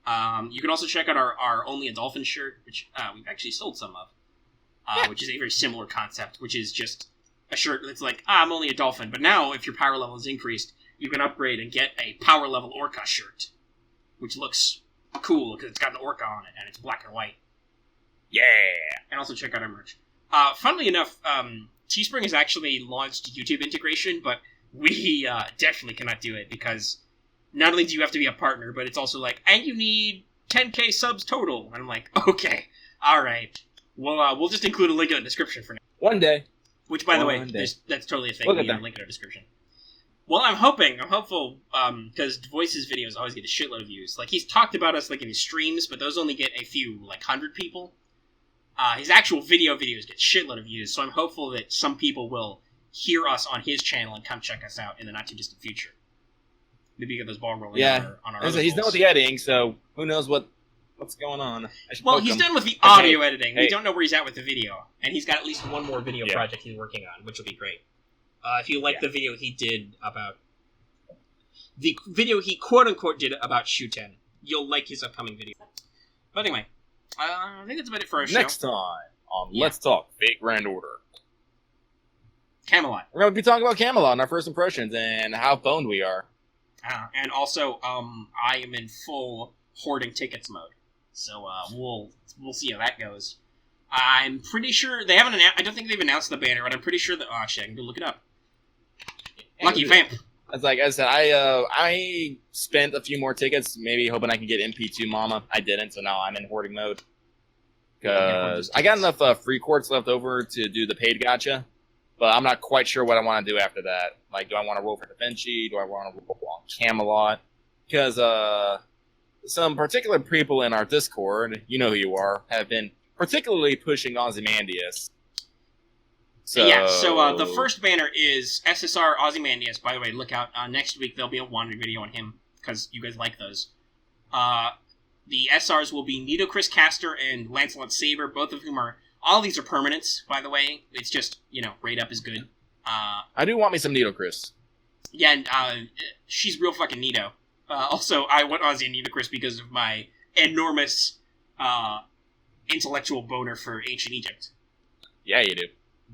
You can also check out our Only a Dolphin shirt, which we've actually sold some of, which is a very similar concept, which is just a shirt that's like, I'm only a dolphin. But now, if your power level is increased, you can upgrade and get a Power Level Orca shirt, which looks cool because it's got an orca on it, and it's black and white. Yeah! And also check out our merch. Funnily enough, Teespring has actually launched YouTube integration, but we definitely cannot do it because not only do you have to be a partner, but it's also like, and you need 10k subs total. And I'm like, okay, all right. We'll just include a link in the description for now. One day. Which, by the way, that's totally a thing. Look We at have a link in our description. Well, I'm hopeful, because Voice's videos always get a shitload of views. Like, he's talked about us like in his streams, but those only get a few, like 100 people. His actual videos get shitload of views, so I'm hopeful that some people will hear us on his channel and come check us out in the not-too-distant future. Maybe get those ball rolling on our other he's done with the editing, so who knows what's going on. Well, he's done with the audio editing. We don't know where he's at with the video. And he's got at least one more video project he's working on, which will be great. If you like the video he did about... The video he quote-unquote did about Shuten, you'll like his upcoming video. But anyway... I think that's about it for our show. Next time on Let's Talk Fate Grand Order. Camelot. We're going to be talking about Camelot and our first impressions and how boned we are. And also, I am in full hoarding tickets mode. So we'll see how that goes. I'm pretty sure they haven't I don't think they've announced the banner, but I'm pretty sure that... Oh, shit, I can go look it up. Lucky Vamp. It's like I said, I spent a few more tickets, maybe hoping I could get MP2 Mama. I didn't, so now I'm in hoarding mode. Because I got enough free quartz left over to do the paid gacha, but I'm not quite sure what I want to do after that. Like, do I want to roll for Da Vinci? Do I want to roll on Camelot? Because some particular people in our Discord, you know who you are, have been particularly pushing Ozymandias. So the first banner is SSR Ozymandias. By the way, look out. Next week there'll be a wandering video on him, because you guys like those. The SRs will be Nidocris Caster and Lancelot Saber, both of whom are... All these are permanents, by the way. It's just, raid up is good. I do want me some Nidocris. Yeah, and she's real fucking neato. Also, I want Ozzy and Nidocris because of my enormous intellectual boner for ancient Egypt. Yeah, you do.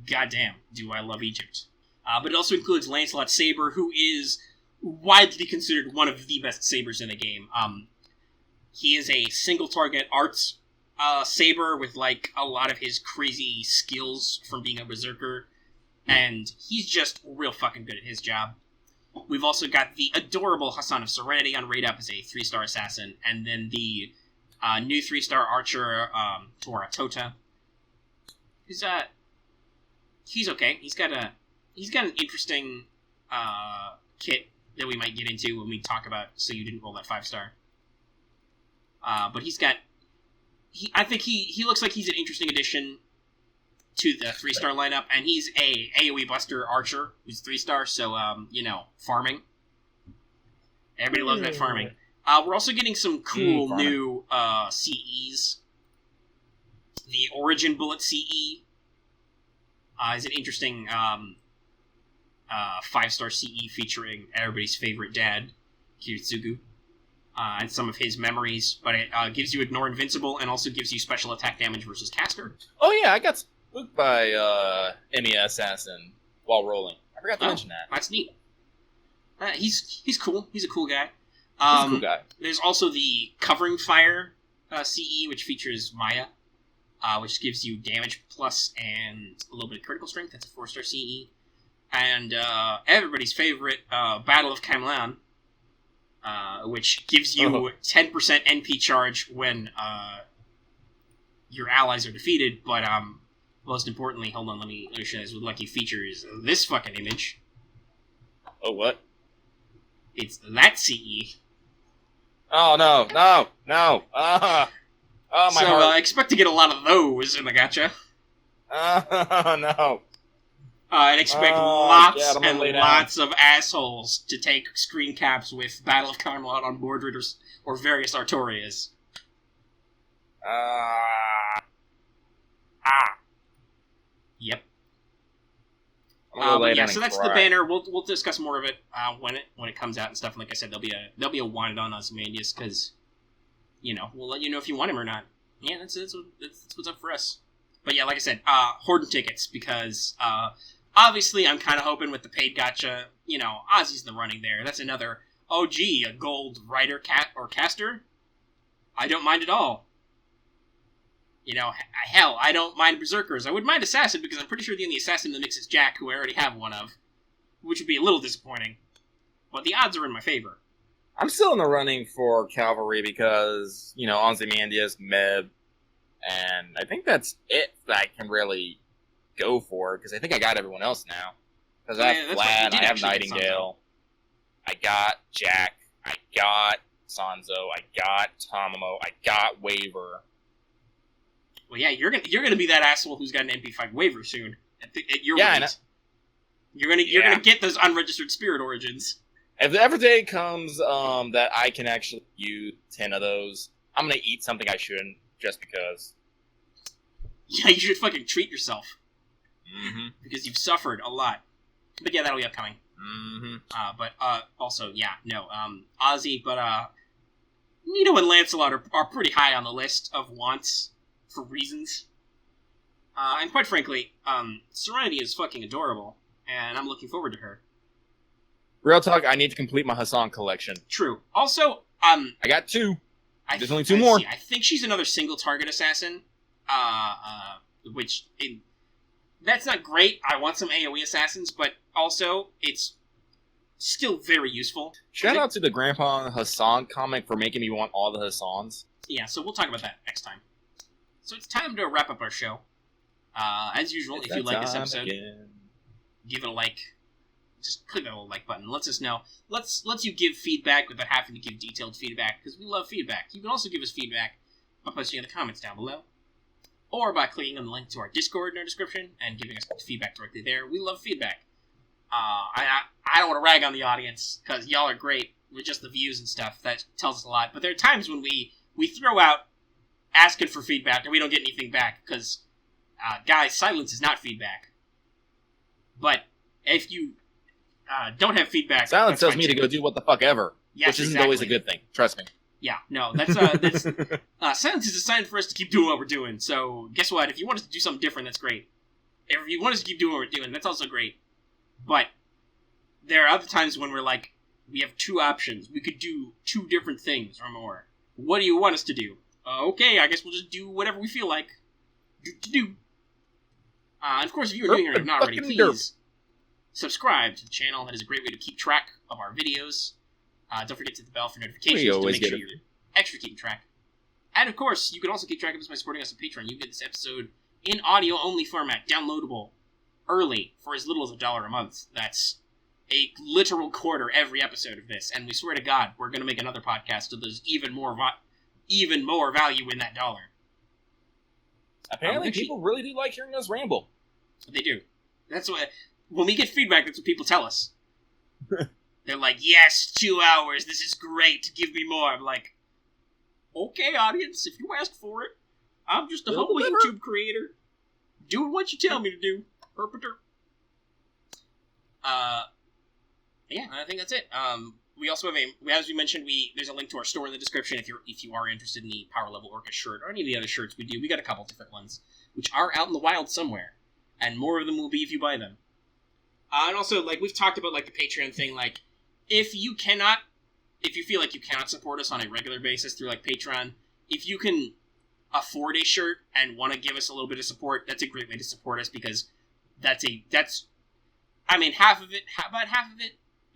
Goddamn, do I love Egypt. But it also includes Lancelot Saber, who is widely considered one of the best sabers in the game. He is a single-target arts saber with, like, a lot of his crazy skills from being a berserker, and he's just real fucking good at his job. We've also got the adorable Hassan of Serenity on raid up as a 3-star assassin, and then the new 3-star archer, Tora Tota. He's okay. He's got an interesting kit that we might get into when we talk about So You Didn't Roll That 5-star. But I think he looks like he's an interesting addition to the 3-star lineup, and he's a AoE Buster Archer who's 3-star, so, farming. Everybody loves that farming. We're also getting some cool new CEs. The Origin Bullet CE is an interesting 5-star CE featuring everybody's favorite dad, Kiritsugu, and some of his memories, but it gives you Ignore Invincible and also gives you special attack damage versus caster. Oh yeah, I got spooked by MES Assassin while rolling. I forgot to mention that. That's neat. He's cool. He's a cool guy. He's a cool guy. There's also the Covering Fire CE, which features Maya, which gives you damage plus and a little bit of critical strength. That's a 4-star CE. And everybody's favorite, Battle of Camelot, which gives you 10% NP charge when your allies are defeated, but most importantly, hold on, let me show you this with lucky features. This fucking image. Oh, what? It's that CE. Oh, no. Oh, my so, heart. expect to get a lot of those in the gacha. Oh, no. And expect lots and lots of assholes to take screen caps with Battle of Camelot on board readers or various Artorias. Yep. So that's the banner. We'll discuss more of it when it comes out and stuff. And like I said, there'll be a wanted on Ozymandias because we'll let you know if you want him or not. Yeah, that's what's up for us. But yeah, like I said, hoarding tickets because obviously I'm kind of hoping with the paid gacha, Ozzy's in the running there. That's another a gold writer or caster. I don't mind at all. Hell, I don't mind Berserkers. I would mind Assassin because I'm pretty sure the only Assassin in the mix is Jack, who I already have one of, which would be a little disappointing. But the odds are in my favor. I'm still in the running for Cavalry because, Ozymandias, Meb, and I think that's it that I can really go for, because I think I got everyone else now. Because I have Vlad, I have Nightingale, I got Jack, I got Sanzo, I got Tamamo, I got Waver. Well, yeah, you're gonna be that asshole who's got an MP5 waiver soon at your rate. You're gonna get those unregistered spirit origins. If the ever day comes that I can actually use 10 of those, I'm gonna eat something I shouldn't just because. Yeah, you should fucking treat yourself. Mm-hmm. Because you've suffered a lot. But yeah, that'll be upcoming. Mm-hmm. But also, yeah, no, Ozzy, but Nito and Lancelot are pretty high on the list of wants. For reasons. And quite frankly, Serenity is fucking adorable, and I'm looking forward to her. Real talk, I need to complete my Hassan collection. True. Also, I got 2. There's only 2 more. I think she's another single target assassin. That's not great. I want some AoE assassins, but also, it's still very useful. Shout out to the Grandpa Hassan comic for making me want all the Hassans. Yeah, so we'll talk about that next time. So it's time to wrap up our show. As usual, if you like this episode, give it a like. Just click that little like button. Lets us know. Lets you give feedback without having to give detailed feedback, because we love feedback. You can also give us feedback by posting in the comments down below, or by clicking on the link to our Discord in our description and giving us feedback directly there. We love feedback. I don't want to rag on the audience, because y'all are great with just the views and stuff. That tells us a lot. But there are times when we throw out asking for feedback, and we don't get anything back, because, guys, silence is not feedback. But if you don't have feedback... Silence tells me to go do what the fuck ever, which isn't always a good thing. Trust me. Yeah, no, that's silence is a sign for us to keep doing what we're doing, so guess what? If you want us to do something different, that's great. If you want us to keep doing what we're doing, that's also great. But there are other times when we're like, we have 2 options. We could do 2 different things or more. What do you want us to do? Okay, I guess we'll just do whatever we feel like to do. And of course, if you're doing it or not already, please subscribe to the channel. That is a great way to keep track of our videos. Don't forget to hit the bell for notifications to make sure you're extra keeping track. And of course, you can also keep track of us by supporting us on Patreon. You get this episode in audio-only format, downloadable, early, for as little as $1 a month. That's a literal quarter every episode of this, and we swear to God, we're going to make another podcast so there's even more value in that dollar. Apparently, people really do like hearing us ramble. They do. That's what... When we get feedback, that's what people tell us. They're like, yes, 2 hours, this is great, give me more. I'm like, okay, audience, if you ask for it, I'm just a humble YouTube creator, doing what you tell me to do. Herpeter. Yeah, I think that's it. We also have as we mentioned, there's a link to our store in the description if you are interested in the Power Level Orca shirt or any of the other shirts we do. We got a couple different ones, which are out in the wild somewhere, and more of them will be if you buy them. And also, like, we've talked about, like, the Patreon thing, like, if you feel like you cannot support us on a regular basis through, like, Patreon, if you can afford a shirt and want to give us a little bit of support, that's a great way to support us, because half of it,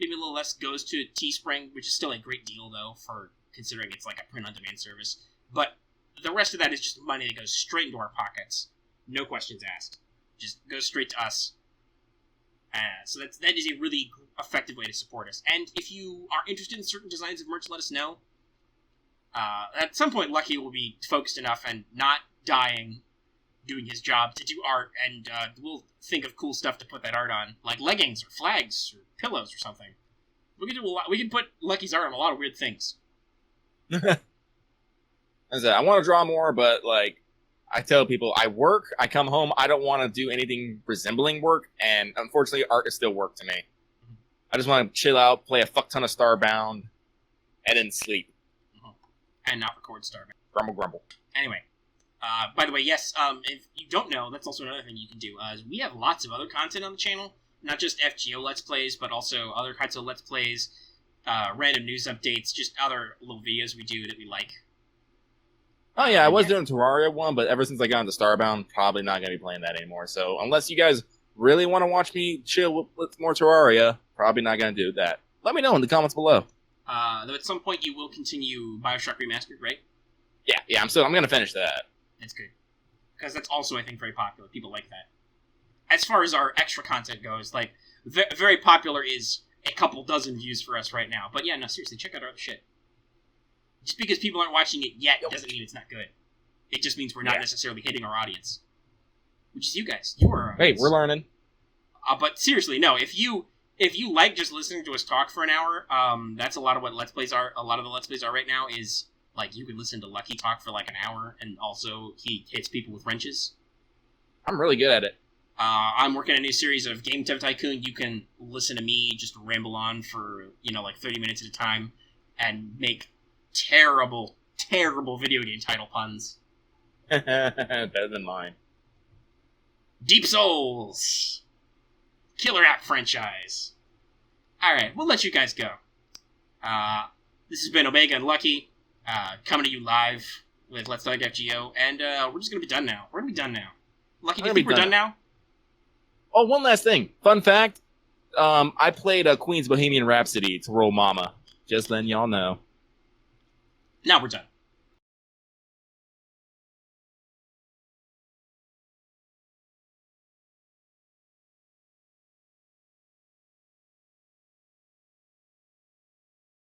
maybe a little less, goes to Teespring, which is still a great deal, though, for considering it's, like, a print-on-demand service. But the rest of that is just money that goes straight into our pockets. No questions asked. Just goes straight to us. So that is a really effective way to support us. And if you are interested in certain designs of merch, let us know. At some point, Lucky will be focused enough and not dying doing his job to do art, and we'll think of cool stuff to put that art on, like leggings or flags or pillows or something. We can do a lot. We can put Lucky's art on a lot of weird things. I want to draw more, but like, I tell people, I work, I come home, I don't want to do anything resembling work, and unfortunately, art is still work to me. I just want to chill out, play a fuck ton of Starbound, and then sleep. And not record Starbound. Grumble, grumble. Anyway, by the way, yes, if you don't know, that's also another thing you can do. We have lots of other content on the channel, not just FGO Let's Plays, but also other kinds of Let's Plays, random news updates, just other little videos we do that we like. Oh yeah, I was doing Terraria one, but ever since I got into Starbound, probably not going to be playing that anymore. So unless you guys really want to watch me chill with more Terraria, probably not going to do that. Let me know in the comments below. Though at some point you will continue Bioshock Remastered, right? Yeah, I'm going to finish that. That's good. Because that's also, I think, very popular. People like that. As far as our extra content goes, like, very popular is a couple dozen views for us right now. But yeah, no, seriously, check out our other shit. Just because people aren't watching it yet doesn't mean it's not good. It just means we're not necessarily hitting our audience. Which is you guys. You are our audience. Hey, we're learning. But seriously, no, if you like just listening to us talk for an hour, that's a lot of what Let's Plays are. A lot of the Let's Plays are right now is, like, you can listen to Lucky talk for like an hour, and also he hits people with wrenches. I'm really good at it. I'm working a new series of Game Dev Tycoon. You can listen to me just ramble on for, like 30 minutes at a time and make terrible, terrible video game title puns. Better than mine. Deep Souls! Killer app franchise. Alright, we'll let you guys go. This has been Omega and Lucky, coming to you live with Let's Talk FGO, and we're just gonna be done now. We're gonna be done now. Lucky, do you think we're done now? Oh, one last thing. Fun fact. I played Queen's Bohemian Rhapsody to Roll Mama. Just letting y'all know. Now we're done.